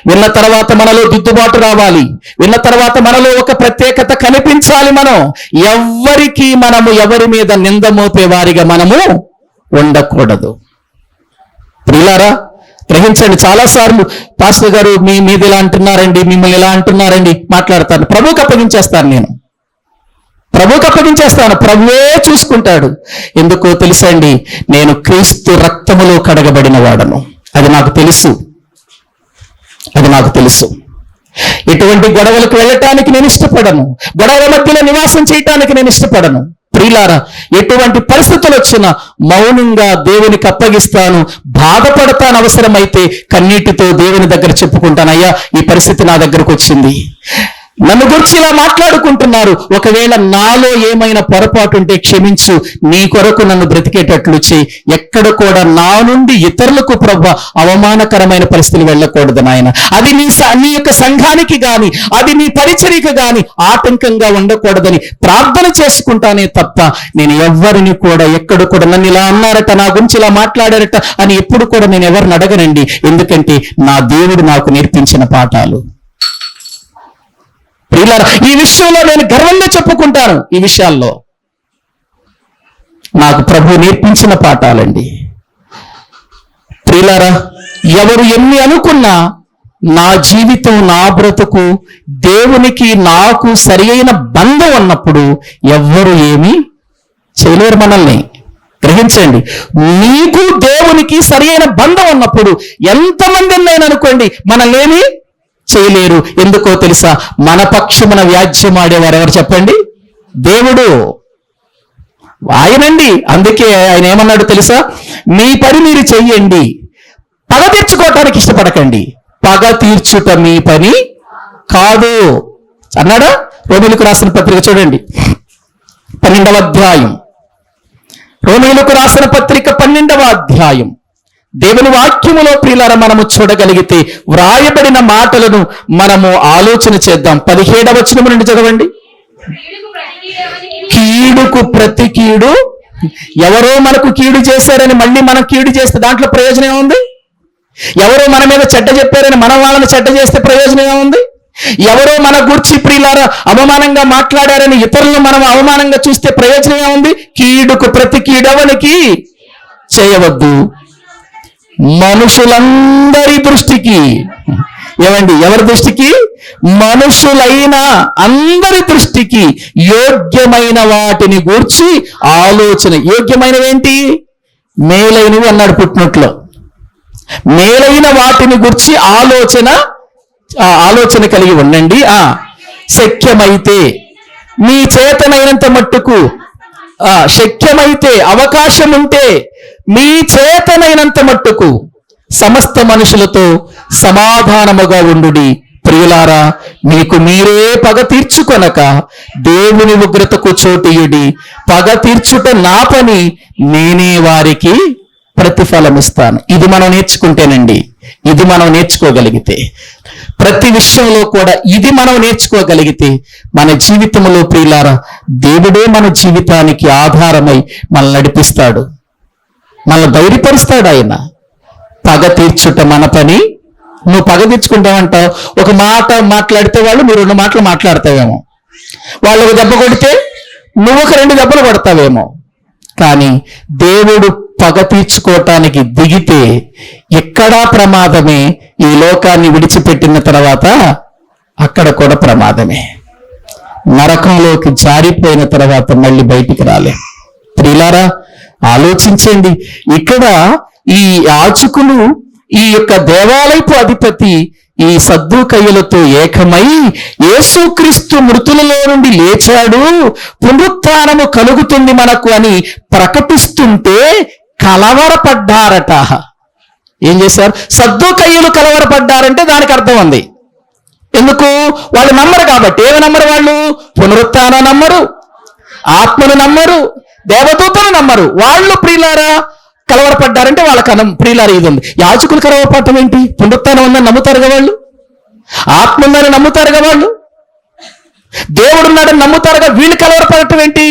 విన్న తర్వాత మనలో దిద్దుబాటు రావాలి, విన్న తర్వాత మనలో ఒక ప్రత్యేకత కనిపించాలి. మనం ఎవరి మీద నింద మోపే వారిగా మనము ఉండకూడదు. ప్రియులారా గ్రహించండి. చాలాసార్లు పాస్టర్ గారు మీద ఇలా అంటున్నారండి, మిమ్మల్ని ఇలా అంటున్నారండి మాట్లాడతాను. ప్రభువుకి అప్పగించేస్తాను, ప్రభువే చూసుకుంటాడు. ఎందుకో తెలుసండి, నేను క్రీస్తు రక్తములో కడగబడిన వాడను. అది నాకు తెలుసు. ఎటువంటి గొడవలకు వెళ్ళటానికి నేను ఇష్టపడను, గొడవల మధ్యలో నివాసం చేయటానికి నేను ఇష్టపడను. ప్రియులారా, ఎటువంటి పరిస్థితులు వచ్చినా మౌనంగా దేవునికి అప్పగిస్తాను, బాధపడతాను, అవసరమైతే కన్నీటితో దేవుని దగ్గర చెప్పుకుంటాను, అయ్యా ఈ పరిస్థితి నా దగ్గరకు వచ్చింది, నన్ను గురించి ఇలా మాట్లాడుకుంటున్నారు. ఒకవేళ నాలో ఏమైనా పొరపాటు ఉంటే క్షమించు, నీ కొరకు నన్ను బ్రతికేటట్లు చేయి. ఎక్కడ కూడా నా నుండి ఇతరులకు ప్రభువా అవమానకరమైన పరిస్థితులు వెళ్ళకూడదు నాయన. అది నీ యొక్క సంఘానికి గాని, అది నీ పరిచర్యకు గాని ఆటంకంగా ఉండకూడదని ప్రార్థన చేసుకుంటానే తప్ప నేను ఎవరిని కూడా ఎక్కడ కూడా నన్ను ఇలా అన్నారట, నా గురించి ఇలా మాట్లాడారట అని ఎప్పుడు కూడా నేను ఎవరిని అడగనండి. ఎందుకంటే నా దేవుడు నాకు నేర్పించిన పాఠాలు. ప్రియులారా, ఈ విషయంలో నేను గర్వంగా చెప్పుకుంటాను. ఈ విషయాల్లో నాకు ప్రభు నేర్పించిన పాఠాలండి. ప్రియులారా, ఎవరు ఎన్ని అనుకున్నా నా జీవితం, నా బ్రతుకు దేవునికి నాకు సరి అయిన బంధం ఉన్నప్పుడు ఎవ్వరు ఏమీ చేయలేరు మనల్ని. గ్రహించండి, నీకు దేవునికి సరి అయిన బంధం ఉన్నప్పుడు ఎంతమంది నేను అనుకోండి మనల్ని ఏమీ చేయలేరు. ఎందుకో తెలుసా? మన పక్షమున వ్యాజ్యమాడేవారు ఎవరు చెప్పండి? దేవుడు, ఆయనండి. అందుకే ఆయన ఏమన్నాడు తెలుసా? మీ పని మీరు చెయ్యండి, పగ తీర్చుకోవటానికి ఇష్టపడకండి, పగ తీర్చుట మీ పని కాదు అన్నాడా? రోమీయులకు రాసిన పత్రిక చూడండి, 12వ అధ్యాయం. రోమీయులకు రాసిన పత్రిక 12వ అధ్యాయం. దేవుని వాక్యములో ప్రియులారా మనము చూడగలిగితే వ్రాయబడిన మాటలను మనము ఆలోచన చేద్దాం. 17వ వచనం నుండి చదవండి. కీడుకు ప్రతి కీడు, ఎవరో మనకు కీడు చేశారని మళ్ళీ మనం కీడు చేస్తే దాంట్లో ప్రయోజనం ఏముంది? ఎవరో మన మీద చెడ్డ చెప్పారని మనం వాళ్ళని చెడ్డ చేస్తే ప్రయోజనం ఏముంది? ఎవరో మన గురించి ప్రియులారా అవమానంగా మాట్లాడారని ఇతరులను మనం అవమానంగా చూస్తే ప్రయోజనం ఏముంది? కీడుకు ప్రతి కీడవనికి చేయవద్దు. మనుషులందరి దృష్టికి, ఏమండి, ఎవరి దృష్టికి? మనుషులైన అందరి దృష్టికి యోగ్యమైన వాటిని గూర్చి ఆలోచన. యోగ్యమైనవేంటి? మేలైనవి అన్నాడు పుట్టినట్లో. మేలైన వాటిని గూర్చి ఆలోచన కలిగి ఉండండి. శక్యమైతే మీ చేతనైనంత మట్టుకు, శక్యమైతే అవకాశం ఉంటే మీ చేతనైనంత మట్టుకు సమస్త మనుషులతో సమాధానముగా ఉండుడి. ప్రియులారా, మీకు మీరే పగ తీర్చుకొనక దేవుని ఉగ్రతకు చోటియుడి. పగ తీర్చుట నా పని, నేనే వారికి ప్రతిఫలమిస్తాను. ఇది మనం నేర్చుకుంటేనండి, ఇది మనం నేర్చుకోగలిగితే, ప్రతి విషయంలో కూడా ఇది మనం నేర్చుకోగలిగితే మన జీవితంలో ప్రియులారా దేవుడే మన జీవితానికి ఆధారమై మనల్ని నడిపిస్తాడు, మనల్ని ధైర్యపరుస్తాడు. ఆయన పగ తీర్చుట మన పని. నువ్వు పగ తీర్చుకుంటావంటావు, ఒక మాట మాట్లాడితే వాళ్ళు నువ్వు 2 మాటలు మాట్లాడతావేమో, వాళ్ళు ఒక దెబ్బ కొడితే నువ్వు ఒక 2 దెబ్బలు కొడతావేమో. కానీ దేవుడు పగ తీర్చుకోవటానికి దిగితే ఎక్కడా ప్రమాదమే. ఈ లోకాన్ని విడిచిపెట్టిన తర్వాత అక్కడ కూడా ప్రమాదమే. నరకంలోకి జారిపోయిన తర్వాత మళ్ళీ బయటికి రాలే. ప్రియులారా, ఆలోచించండి. ఇక్కడ ఈ యాజకులు, ఈ యొక్క దేవాలయపు అధిపతి ఈ సద్దూకయ్యులతో ఏకమై యేసుక్రీస్తు మృతులలో నుండి లేచాడు, పునరుత్థానము కలుగుతుంది మనకు అని ప్రకటిస్తుంటే కలవరపడ్డారట. ఏం చేశారు? సద్దూకయ్యులు కలవరపడ్డారంటే దానికి అర్థం ఉంది. ఎందుకు? వాళ్ళు నమ్మరు కాబట్టి. ఏమి నమ్మరు వాళ్ళు? పునరుత్థానం నమ్మరు, ఆత్మను నమ్మరు, దేవదూతను నమ్మరు. వాళ్ళు ప్రియులారా కలవరపడ్డారంటే వాళ్ళకి ప్రియులారా ఇది ఉంది. యాజకులు కలవరపడటం ఏంటి? పునరుత్థానం ఉందని నమ్ముతారుగా వాళ్ళు, ఆత్మ ఉందని నమ్ముతారుగా వాళ్ళు, దేవుడున్నాడని నమ్ముతారుగా. వీళ్ళు కలవరపడటం ఏంటి?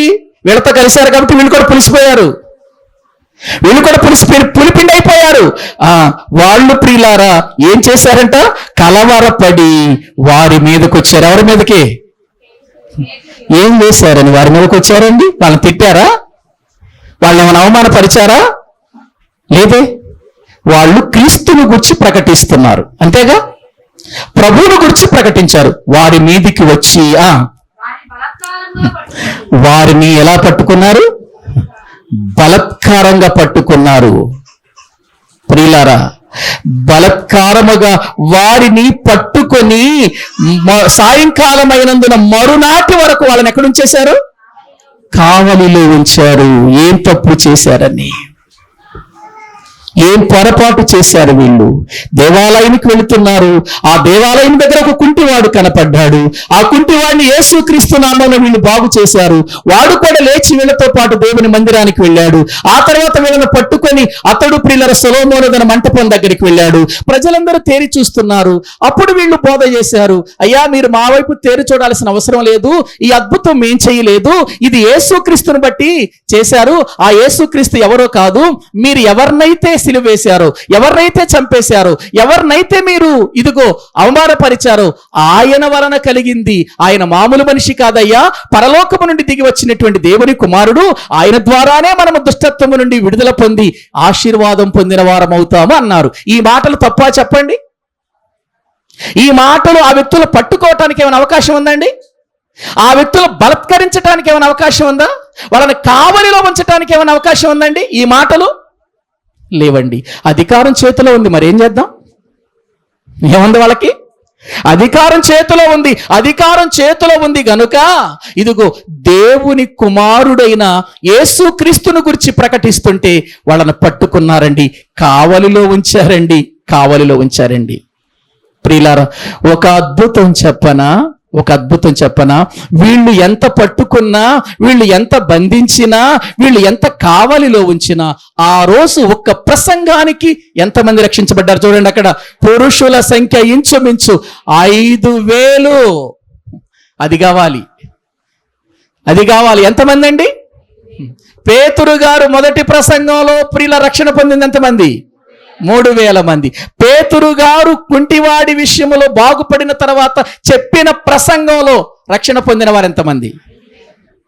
వీళ్ళతో కలిశారు కాబట్టి వీళ్ళు కూడా పులిసిపోయారు, వీళ్ళు కూడా పులిపిండి అయిపోయారు. వాళ్ళు ప్రియులారా ఏం చేశారంట? కలవరపడి వారి మీదకి వచ్చారు. ఎవరి మీదకి? ఏం చేశారని వారి మీదకి వచ్చారండి? వాళ్ళని తిట్టారా? వాళ్ళని ఏమైనా అవమానపరిచారా? లేదే. వాళ్ళు క్రీస్తుని గురించి ప్రకటిస్తున్నారు, అంతేగా? ప్రభువుని గురించి ప్రకటించారు. వారి మీదికి వచ్చి వారిని ఎలా పట్టుకున్నారు? బలత్కారంగా పట్టుకున్నారు. ప్రియులారా, బలత్కారముగా వారిని పట్టుకొని సాయంకాలం అయినందున మరునాటి వరకు వాళ్ళని ఎక్కడ ఉంచేశారు? కావలిలో ఉంచారు. ఏం తప్పు చేశారని. ఏం పొరపాటు చేశారు వీళ్ళు? దేవాలయానికి వెళుతున్నారు. ఆ దేవాలయం దగ్గర ఒక కుంటివాడు కనపడ్డాడు. ఆ కుంటివాడిని యేసుక్రీస్తు నామమున వీళ్ళు బాగు చేశారు. వాడు కూడా లేచి వీళ్ళతో పాటు దేవుని మందిరానికి వెళ్ళాడు. ఆ తర్వాత వీళ్ళని పట్టుకొని అతడు ప్రియుల సొలొమోను మంటపం దగ్గరికి వెళ్ళాడు. ప్రజలందరూ తేరి చూస్తున్నారు. అప్పుడు వీళ్ళు బోధ చేశారు, అయ్యా మీరు మా వైపు తేరి చూడాల్సిన అవసరం లేదు, ఈ అద్భుతం మేం చేయలేదు, ఇది యేసుక్రీస్తుని బట్టి చేశారు. ఆ యేసుక్రీస్తు ఎవరో కాదు, మీరు ఎవరినైతే సిలువేశారో, ఎవరినైతే చంపేశారో, ఎవరినైతే మీరు ఇదిగో అవమానపరిచారో ఆయన వలన కలిగింది. ఆయన మామూలు మనిషి కాదయ్యా, పరలోకము నుండి దిగి వచ్చినటువంటి దేవుని కుమారుడు. ఆయన ద్వారానే మనము దుష్టత్వము నుండి విడుదల పొంది ఆశీర్వాదం పొందిన వారం అవుతాము అన్నారు. ఈ మాటలు తప్పా చెప్పండి? ఈ మాటలు ఆ వ్యక్తులు పట్టుకోవటానికి ఏమైనా అవకాశం ఉందండి? ఆ వ్యక్తులు బలత్కరించడానికి ఏమైనా అవకాశం ఉందా? వాళ్ళని కావలిలో ఉంచడానికి ఏమైనా అవకాశం ఉందండి? ఈ మాటలు లేవండి. అధికారం చేతిలో ఉంది, మరి ఏం చేద్దాం? ఏముంది వాళ్ళకి? అధికారం చేతిలో ఉంది. అధికారం చేతిలో ఉంది గనుక ఇదిగో దేవుని కుమారుడైన యేసుక్రీస్తును గురించి ప్రకటిస్తుంటే వాళ్ళని పట్టుకున్నారండి, కావలిలో ఉంచారండి, కావలిలో ఉంచారండి. ప్రియులారా, ఒక అద్భుతం చెప్పనా, వీళ్ళు ఎంత పట్టుకున్నా, వీళ్ళు ఎంత బంధించినా, వీళ్ళు ఎంత కావలిలో ఉంచినా, ఆ రోజు ఒక్క ప్రసంగానికి ఎంతమంది రక్షించబడ్డారు చూడండి. అక్కడ పురుషుల సంఖ్య ఇంచుమించు 5,000. అది కావాలి. ఎంతమంది అండి? పేతురు గారు మొదటి ప్రసంగంలో ప్రియుల రక్షణ పొందింది ఎంతమంది? 3,000 మంది. పేతురు గారు కుంటివాడి విషయంలో బాగుపడిన తర్వాత చెప్పిన ప్రసంగంలో రక్షణ పొందిన వారు ఎంతమంది?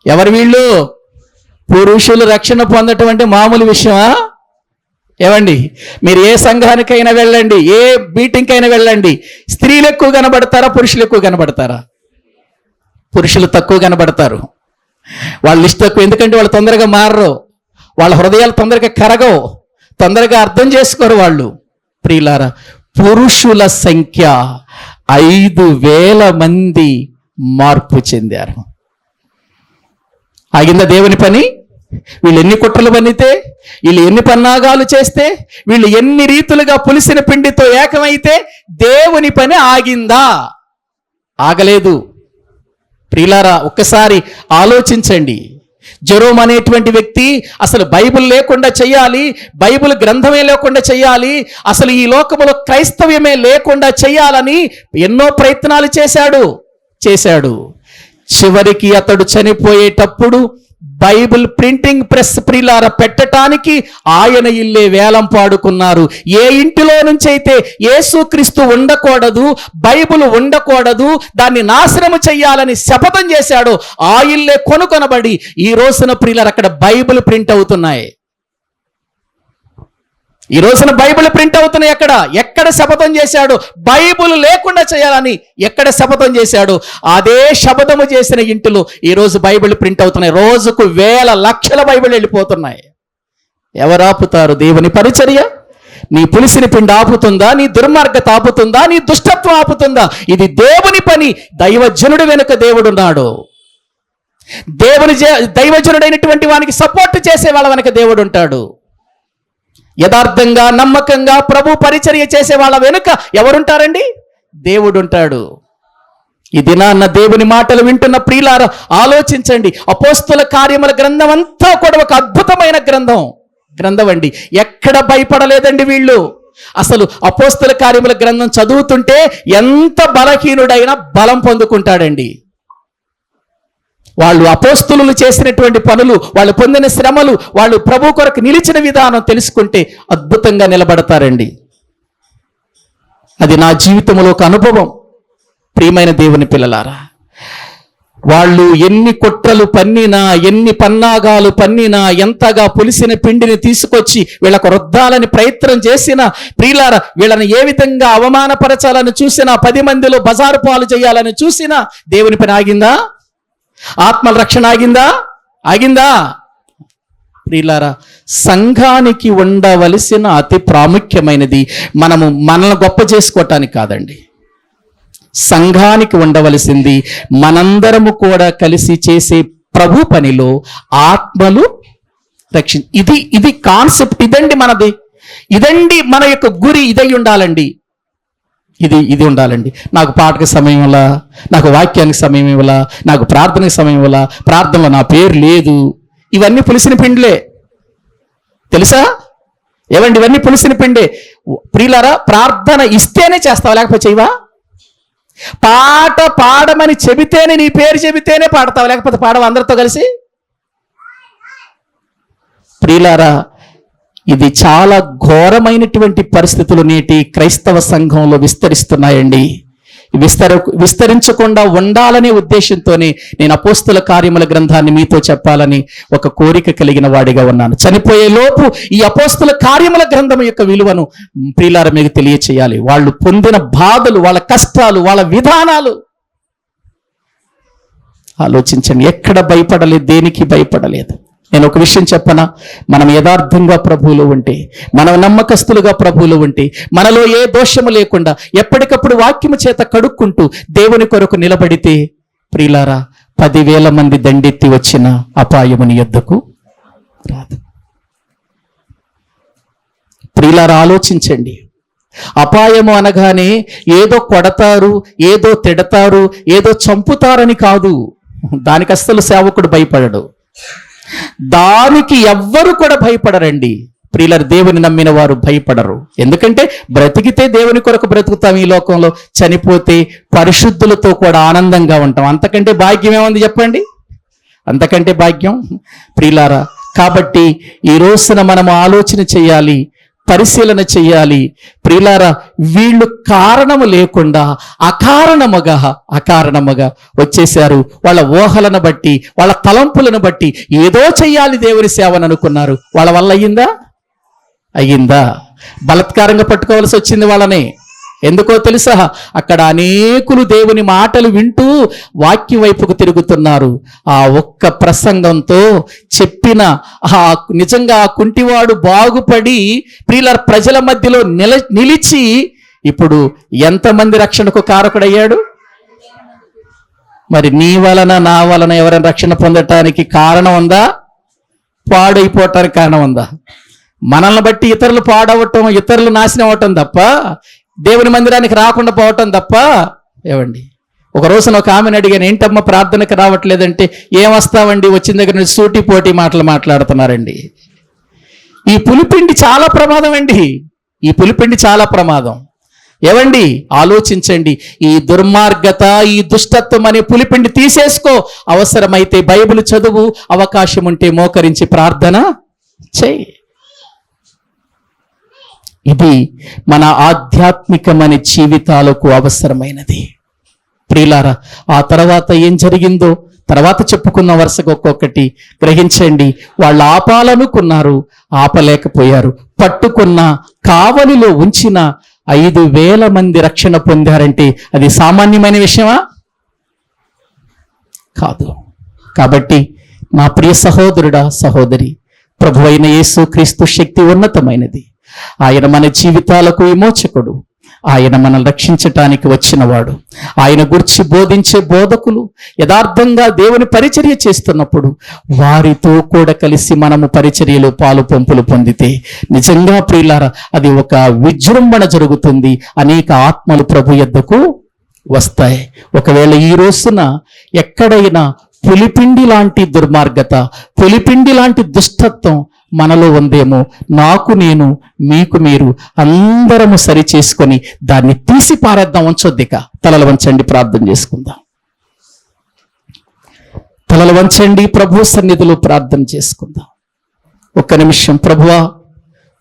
ఎవరు వీళ్ళు? పురుషులు రక్షణ పొందటం అంటే మామూలు విషయమా? ఏమండి, మీరు ఏ సంఘానికైనా వెళ్ళండి, ఏ మీటింగ్ అయినా వెళ్ళండి, స్త్రీలు ఎక్కువ కనబడతారా, పురుషులు ఎక్కువ కనబడతారా? పురుషులు తక్కువ కనబడతారు. వాళ్ళ లిస్ట్ తక్కువ, ఎందుకంటే వాళ్ళు తొందరగా మారరు, వాళ్ళ హృదయాలు తొందరగా కరగవు, తొందరగా అర్థం చేసుకోరు వాళ్ళు. ప్రియులారా, పురుషుల సంఖ్య 5,000 మంది మార్పు చెందారు. ఆగిందా దేవుని పని? వీళ్ళు ఎన్ని కుట్రలు పన్నితే, వీళ్ళు ఎన్ని పన్నాగాలు చేస్తే, వీళ్ళు ఎన్ని రీతులుగా పులిసిన పిండితో ఏకమైతే దేవుని పని ఆగిందా? ఆగలేదు. ప్రియులారా, ఒక్కసారి ఆలోచించండి. జెరోమ్ అనేటువంటి వ్యక్తి అసలు బైబిల్ లేకుండా చేయాలి, బైబిల్ గ్రంథమే లేకుండా చేయాలి, అసలు ఈ లోకములో క్రైస్తవ్యమే లేకుండా చేయాలని ఎన్నో ప్రయత్నాలు చేశాడు. చివరికి అతడు చనిపోయేటప్పుడు బైబిల్ ప్రింటింగ్ ప్రెస్ ప్రియులారా పెట్టడానికి ఆయన ఇల్లే వేలం పాడుకున్నారు. ఏ ఇంటిలో నుంచి అయితే యేసుక్రీస్తు ఉండకూడదు, బైబిల్ ఉండకూడదు, దాన్ని నాశనము చెయ్యాలని శపథం చేశాడో ఆ ఇల్లే కొనుకొనబడి ఈ రోజున ప్రియులారా అక్కడ బైబిల్ ప్రింట్ అవుతున్నాయి. ఈ రోజున బైబిల్ ప్రింట్ అవుతున్నాయి. ఎక్కడ శపథం చేశాడు? బైబిల్ లేకుండా చేయాలని ఎక్కడ శపథం చేశాడు, అదే శపథము చేసిన ఇంటిలో ఈ రోజు బైబిల్ ప్రింట్ అవుతున్నాయి. రోజుకు 1,000 లక్షల బైబిల్ వెళ్ళిపోతున్నాయి. ఎవరు ఆపుతారు దేవుని పరిచర్య? నీ పులిసిని పిండి ఆపుతుందా? నీ దుర్మార్గత ఆపుతుందా? నీ దుష్టత్వం ఆపుతుందా? ఇది దేవుని పని. దైవజనుడు వెనుక దేవుడున్నాడు. దైవజనుడైనటువంటి వానికి సపోర్ట్ చేసే వాళ్ళ వెనుక దేవుడు ఉంటాడు. యథార్థంగా నమ్మకంగా ప్రభు పరిచర్య చేసే వాళ్ళ వెనుక ఎవరుంటారండి? దేవుడు ఉంటాడు. ఈ దినాన్న దేవుని మాటలు వింటున్న ప్రియులారా ఆలోచించండి. అపోస్తుల కార్యముల గ్రంథం అంతా కూడా ఒక అద్భుతమైన గ్రంథం అండి. ఎక్కడ భయపడలేదండి వీళ్ళు. అసలు అపోస్తుల కార్యముల గ్రంథం చదువుతుంటే ఎంత బలహీనుడైనా బలం పొందుకుంటాడండి. వాళ్ళు అపోస్తులు చేసినటువంటి పనులు, వాళ్ళు పొందిన శ్రమలు, వాళ్ళు ప్రభు కొరకు నిలిచిన విధానం తెలుసుకుంటే అద్భుతంగా నిలబడతారండి. అది నా జీవితంలో ఒక అనుభవం. ప్రియమైన దేవుని పిల్లలారా, వాళ్ళు ఎన్ని కుట్రలు పన్నినా, ఎన్ని పన్నాగాలు పన్నినా, ఎంతగా పులిసిన పిండిని తీసుకొచ్చి వీళ్ళకు రుద్దాలని ప్రయత్నం చేసినా, ప్రియులారా వీళ్ళని ఏ విధంగా అవమానపరచాలని చూసినా, 10 మందిలో బజారు పాలు చేయాలని చూసినా దేవుని పని ఆగిందా? ఆత్మల రక్షణ ఆగిందా? ప్రియులారా, సంఘానికి ఉండవలసిన అతి ప్రాముఖ్యమైనది మనల్ని గొప్ప చేసుకోవటానికి కాదండి. సంఘానికి ఉండవలసింది మనందరము కూడా కలిసి చేసే ప్రభు పనిలో ఆత్మలు రక్షణ. ఇది కాన్సెప్ట్, ఇదండి మనది. ఇదండి మన యొక్క గురి, ఇదై ఉండాలండి. ఇది ఉండాలండి. నాకు పాటకి సమయం ఇవ్వాలా, నాకు వాక్యానికి సమయం ఇవ్వాలా, నాకు ప్రార్థనకి సమయం ఇవ్వాలా, ప్రార్థనలో నా పేరు లేదు. ఇవన్నీ పులిసిన పిండిలే, తెలుసా? ఏవండి, ఇవన్నీ పులిసిన పిండే. ప్రియులారా, ప్రార్థన ఇస్తేనే చేస్తావా, లేకపోతే చేయవా? పాట పాడమని చెబితేనే, నీ పేరు చెబితేనే పాడతావా, లేకపోతే పాడవా అందరితో కలిసి? ప్రియులారా, ఇది చాలా ఘోరమైనటువంటి పరిస్థితులు నేటి క్రైస్తవ సంఘంలో విస్తరిస్తున్నాయండి. విస్తరించకుండా ఉండాలనే ఉద్దేశంతోనే నేను అపోస్తుల కార్యముల గ్రంథాన్ని మీతో చెప్పాలని ఒక కోరిక కలిగిన వాడిగా ఉన్నాను. చనిపోయే లోపు ఈ అపోస్తుల కార్యముల గ్రంథం యొక్క విలువను ప్రియులారా మీకు తెలియచేయాలి. వాళ్ళు పొందిన బాధలు, వాళ్ళ కష్టాలు, వాళ్ళ విధానాలు ఆలోచించండి. ఎక్కడ భయపడలేదు, దేనికి భయపడలేదు. నేను ఒక విషయం చెప్పనా, మనం యథార్థంగా ప్రభువులో ఉంటే, మనం నమ్మకస్తులుగా ప్రభువులో ఉంటే, మనలో ఏ దోషము లేకుండా ఎప్పటికప్పుడు వాక్యము చేత కడుక్కుంటూ దేవుని కొరకు నిలబడితే, ప్రియులారా, 10,000 మంది దండెత్తి వచ్చిన అపాయముని యొద్దకు రాదు. ప్రియులారా, ఆలోచించండి. అపాయము అనగానే ఏదో కొడతారు, ఏదో తిడతారు, ఏదో చంపుతారని కాదు. దానికి అస్సలు సేవకుడు భయపడడు. దానికి ఎవ్వరు కూడా భయపడరండి. ప్రియులారా, దేవుని నమ్మిన వారు భయపడరు. ఎందుకంటే బ్రతికితే దేవుని కొరకు బ్రతుకుతాం ఈ లోకంలో, చనిపోతే పరిశుద్ధులతో కూడా ఆనందంగా ఉంటాం. అంతకంటే భాగ్యం ఏముంది చెప్పండి? అంతకంటే భాగ్యం. ప్రియులారా, కాబట్టి ఈ రోజున మనం ఆలోచన చేయాలి, పరిశీలన చెయ్యాలి. ప్రియులారా, వీళ్ళు కారణము లేకుండా అకారణముగా వచ్చేశారు. వాళ్ళ ఊహలను బట్టి, వాళ్ళ తలంపులను బట్టి ఏదో చెయ్యాలి దేవుని సేవను అనుకున్నారు. వాళ్ళ వల్ల అయ్యిందా? బలత్కారంగా పట్టుకోవాల్సి వచ్చింది వాళ్ళని. ఎందుకో తెలుసా? అక్కడ అనేకులు దేవుని మాటలు వింటూ వాక్యం వైపుకు తిరుగుతున్నారు. ఆ ఒక్క ప్రసంగంతో చెప్పిన నిజంగా ఆ కుంటివాడు బాగుపడి ప్రియులారా ప్రజల మధ్యలో నిలిచి ఇప్పుడు ఎంతమంది రక్షణకు కారకుడయ్యాడు? మరి నీ వలన, నా వలన ఎవరైనా రక్షణ పొందటానికి కారణం ఉందా? పాడైపోవటానికి కారణం ఉందా? మనల్ని బట్టి ఇతరులు పాడవటం, ఇతరులు నాశనం అవటం తప్ప, దేవుని మందిరానికి రాకుండా పోవటం తప్ప. ఏవండి, ఒక రోజున ఒక ఆమెను అడిగాను, ఏంటమ్మా ప్రార్థనకు రావట్లేదంటే, ఏమొస్తావండి, వచ్చిన దగ్గర నుంచి సూటి పోటీ మాటలు మాట్లాడుతున్నారండి. ఈ పులిపిండి చాలా ప్రమాదం అండి. ఈ పులిపిండి చాలా ప్రమాదం. ఏవండి, ఆలోచించండి. ఈ దుర్మార్గత, ఈ దుష్టత్వం అనే పులిపిండి తీసేసుకో. అవసరమైతే బైబిల్ చదువు, అవకాశం ఉంటే మోకరించి ప్రార్థన చెయ్యి. ఇది మన ఆధ్యాత్మికమైన జీవితాలకు అవసరమైనది. ప్రియులారా, ఆ తర్వాత ఏం జరిగిందో తర్వాత చెప్పుకున్న వరుసగా ఒక్కొక్కటి గ్రహించండి. వాళ్ళు ఆపాలనుకున్నారు, ఆపలేకపోయారు. పట్టుకున్న, కావలిలో ఉంచిన 5,000 మంది రక్షణ పొందారంటే అది సామాన్యమైన విషయమా? కాదు. కాబట్టి నా ప్రియ సహోదరుడా, సహోదరి, ప్రభువైన యేసుక్రీస్తు శక్తి ఉన్నతమైనది. ఆయన మన జీవితాలకు విమోచకుడు. ఆయన మనల్ని రక్షించటానికి వచ్చినవాడు. ఆయన గురించి బోధించే బోధకులు యథార్థంగా దేవుని పరిచర్య చేస్తున్నప్పుడు వారితో కూడా కలిసి మనము పరిచర్యలో పాలు పంపులు పొందితే నిజంగా ప్రియులారా అది ఒక విజృంభణ జరుగుతుంది. అనేక ఆత్మలు ప్రభు యొద్దకు వస్తాయి. ఒకవేళ ఈ రోజున ఎక్కడైనా పులిపిండి లాంటి దుర్మార్గత, పులిపిండి లాంటి దుష్టత్వం మనలో ఉందేమో, నాకు నేను, మీకు మీరు అందరము సరి చేసుకొని దాన్ని తీసి పారేద్దాం. ఉంచొద్దిక. తలలు వంచండి, ప్రార్థన చేసుకుందాం. తలలు వంచండి, ప్రభు సన్నిధిలో ప్రార్థన చేసుకుందాం. ఒక్క నిమిషం. ప్రభువా,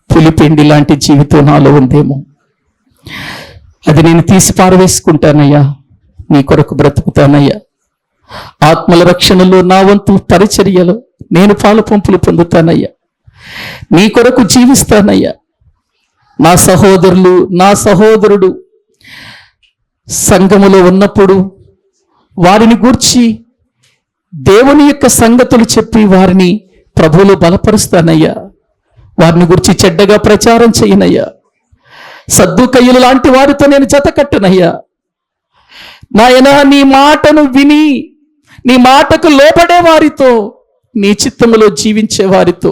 పులిపిండి లాంటి జీవితం నాలో ఉందేమో, అది నేను తీసి పారవేసుకుంటానయ్యా. నీ కొరకు బ్రతుకుతానయ్యా. ఆత్మల రక్షణలో నా వంతు పరిచర్యలో నేను పాలు పంపులు పొందుతానయ్యా. నీ కొరకు జీవిస్తానయ్యా. నా సహోదరులు, నా సహోదరుడు సంఘములో ఉన్నప్పుడు వారిని గూర్చి దేవుని యొక్క సంగతులు చెప్పి వారిని ప్రభువులో బలపరుస్తానయ్యా. వారిని గురించి చెడ్డగా ప్రచారం చేయనయ్యా. సద్దుకయ్యులు లాంటి వారితో నేను జతకట్టునయ్యా. నాయనా, నీ మాటను విని నీ మాటకు లోబడే వారితో, నీ చిత్తములో జీవించే వారితో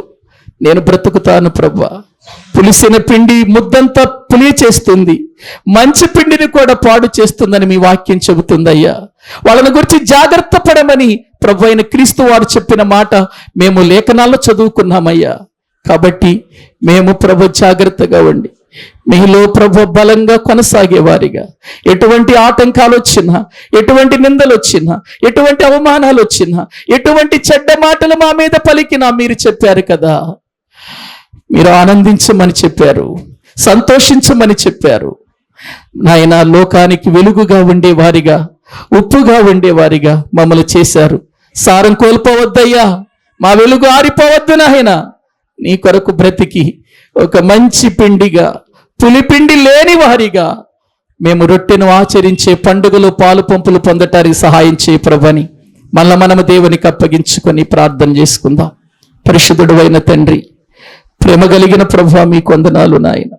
నేను బ్రతుకుతాను ప్రభువా. పులిసిన పిండి ముద్దంతా పులి చేస్తుంది, మంచి పిండిని కూడా పాడు చేస్తుందని మీ వాక్యం చెబుతుందయ్యా. వాళ్ళని గురించి జాగ్రత్త పడమని ప్రభు అయిన క్రీస్తు వారు చెప్పిన మాట మేము లేఖనాల్లో చదువుకున్నామయ్యా. కాబట్టి మేము ప్రభు జాగ్రత్తగా ఉండి మీలో ప్రభు బలంగా కొనసాగేవారిగా, ఎటువంటి ఆటంకాలు వచ్చినా, ఎటువంటి నిందలు వచ్చినా, ఎటువంటి అవమానాలు వచ్చినా, ఎటువంటి చెడ్డ మాటలు మా మీద పలికినా మీరు చెప్పారు కదా, మీరు ఆనందించమని చెప్పారు, సంతోషించమని చెప్పారు. నాయన లోకానికి వెలుగుగా ఉండేవారిగా, ఉప్పుగా ఉండేవారిగా మమ్మల్ని చేశారు. సారం కోల్పోవద్దయ్యా, మా వెలుగు ఆరిపోవద్దు నాయన. నీ కొరకు బ్రతికి ఒక మంచి పిండిగా, పులిపిండి లేని వారిగా మేము రొట్టెను ఆచరించే పండుగలో పాలు పంపులు పొందటానికి సహాయం చేయ ప్రభుని మళ్ళా మనము దేవునికి అప్పగించుకొని ప్రార్థన చేసుకుందాం. పరిశుద్ధుడు అయిన తండ్రి, ప్రేమ కలిగిన ప్రభువా, మీ వందనాలు నాయన.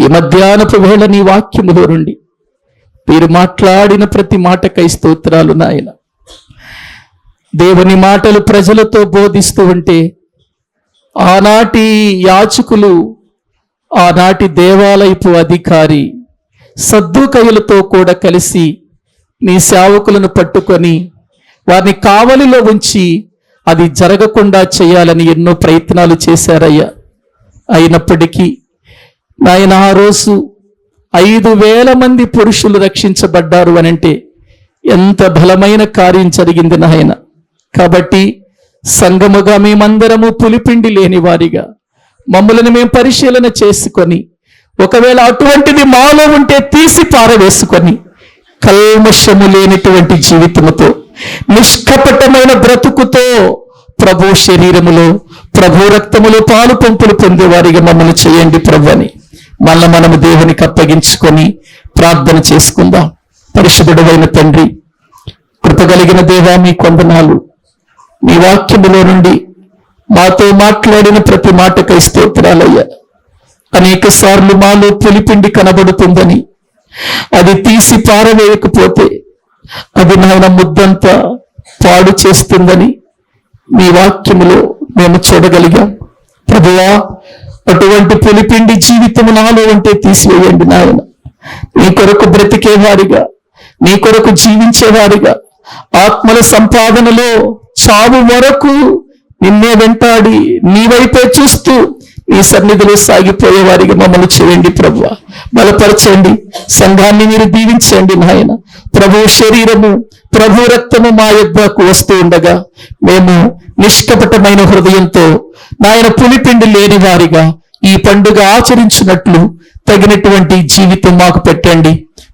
ఈ మధ్యాహ్నపు వేళ నీ వాక్యములో నుండి మీరు మాట్లాడిన ప్రతి మాటకై స్తోత్రాలు నాయన. దేవుని మాటలు ప్రజలతో బోధిస్తూ ఉంటే ఆనాటి యాజకులు, ఆనాటి దేవాలయపు అధికారి సద్దూకయ్యులతో కూడా కలిసి నీ సేవకులను పట్టుకొని వారిని కావలిలో ఉంచి అది జరగకుండా చేయాలని ఎన్నో ప్రయత్నాలు చేశారయ్యా. అయినప్పటికీ నాయన ఆ రోజు 5,000 మంది పురుషులు రక్షించబడ్డారు అనంటే ఎంత బలమైన కార్యం జరిగింది నాయన. కాబట్టి సంఘముగా మేమందరము పులిపిండి లేని వారిగా మమ్మల్ని మేము పరిశీలన చేసుకొని, ఒకవేళ అటువంటిది మాలో ఉంటే తీసి పారవేసుకొని, కల్మషము లేనటువంటి జీవితముతో, నిష్కపటమైన బ్రతుకుతో ప్రభు శరీరములో, ప్రభు రక్తములో పాలు పంపులు పొందేవారిగా మమ్మల్ని చేయండి ప్రభు అని మళ్ళా మనము దేవునికి అప్పగించుకొని ప్రార్థన చేసుకుందాం. పరిశుద్ధుడైన తండ్రి, కృపగలిగిన దేవా, మీ వందనాలు. మీ వాక్యములో నుండి మాతో మాట్లాడిన ప్రతి మాటకై స్తోత్రాలయ్యా. అనేక సార్లు మాలో పులిపిండి కనబడుతుందని, అది తీసి పారవేయకపోతే అది నాయన ముద్దంతా పాడు చేస్తుందని మీ వాక్యములో మేము చూడగలిగాం. ప్రభువా, అటువంటి పులిపిండి జీవితము నాలో ఉంటే తీసివేయండి నాయన. నీ కొరకు బ్రతికేవారిగా, నీ కొరకు జీవించేవారిగా, ఆత్మల సంపాదనలో చావు వరకు నిన్నే వెంటాడి నీ వైపే చూస్తూ నీ సన్నిధిలో సాగిపోయేవారిగా మమ్మల్ని చేయండి ప్రభువా. బలపరచండి, సంఘాన్ని మీరు దీవించండి నాయన. ప్రభు శరీరము, ప్రభు రక్తము మా యొద్దకు వస్తూ ఉండగా మేము నిష్కపటమైన హృదయంతో నాయన పులిపిండి లేని వారిగా ఈ పండుగ ఆచరించినట్లు తగినటువంటి జీవితం మాకు పెట్టండి,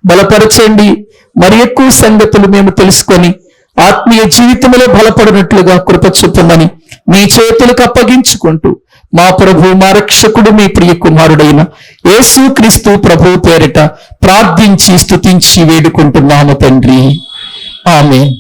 బలపరచండి. మరి ఎక్కువ సంగతులు మేము తెలుసుకొని ఆత్మీయ జీవితంలో బలపడినట్లుగా కృప చూపమని మీ చేతులకు అప్పగించుకుంటూ మా ప్రభు, మా రక్షకుడు, మీ ప్రియ కుమారుడైన యేసు క్రీస్తు ప్రభు పేరిట ప్రార్థించి స్తుతించి వేడుకుంటున్నాము తండ్రి. ఆమేన్.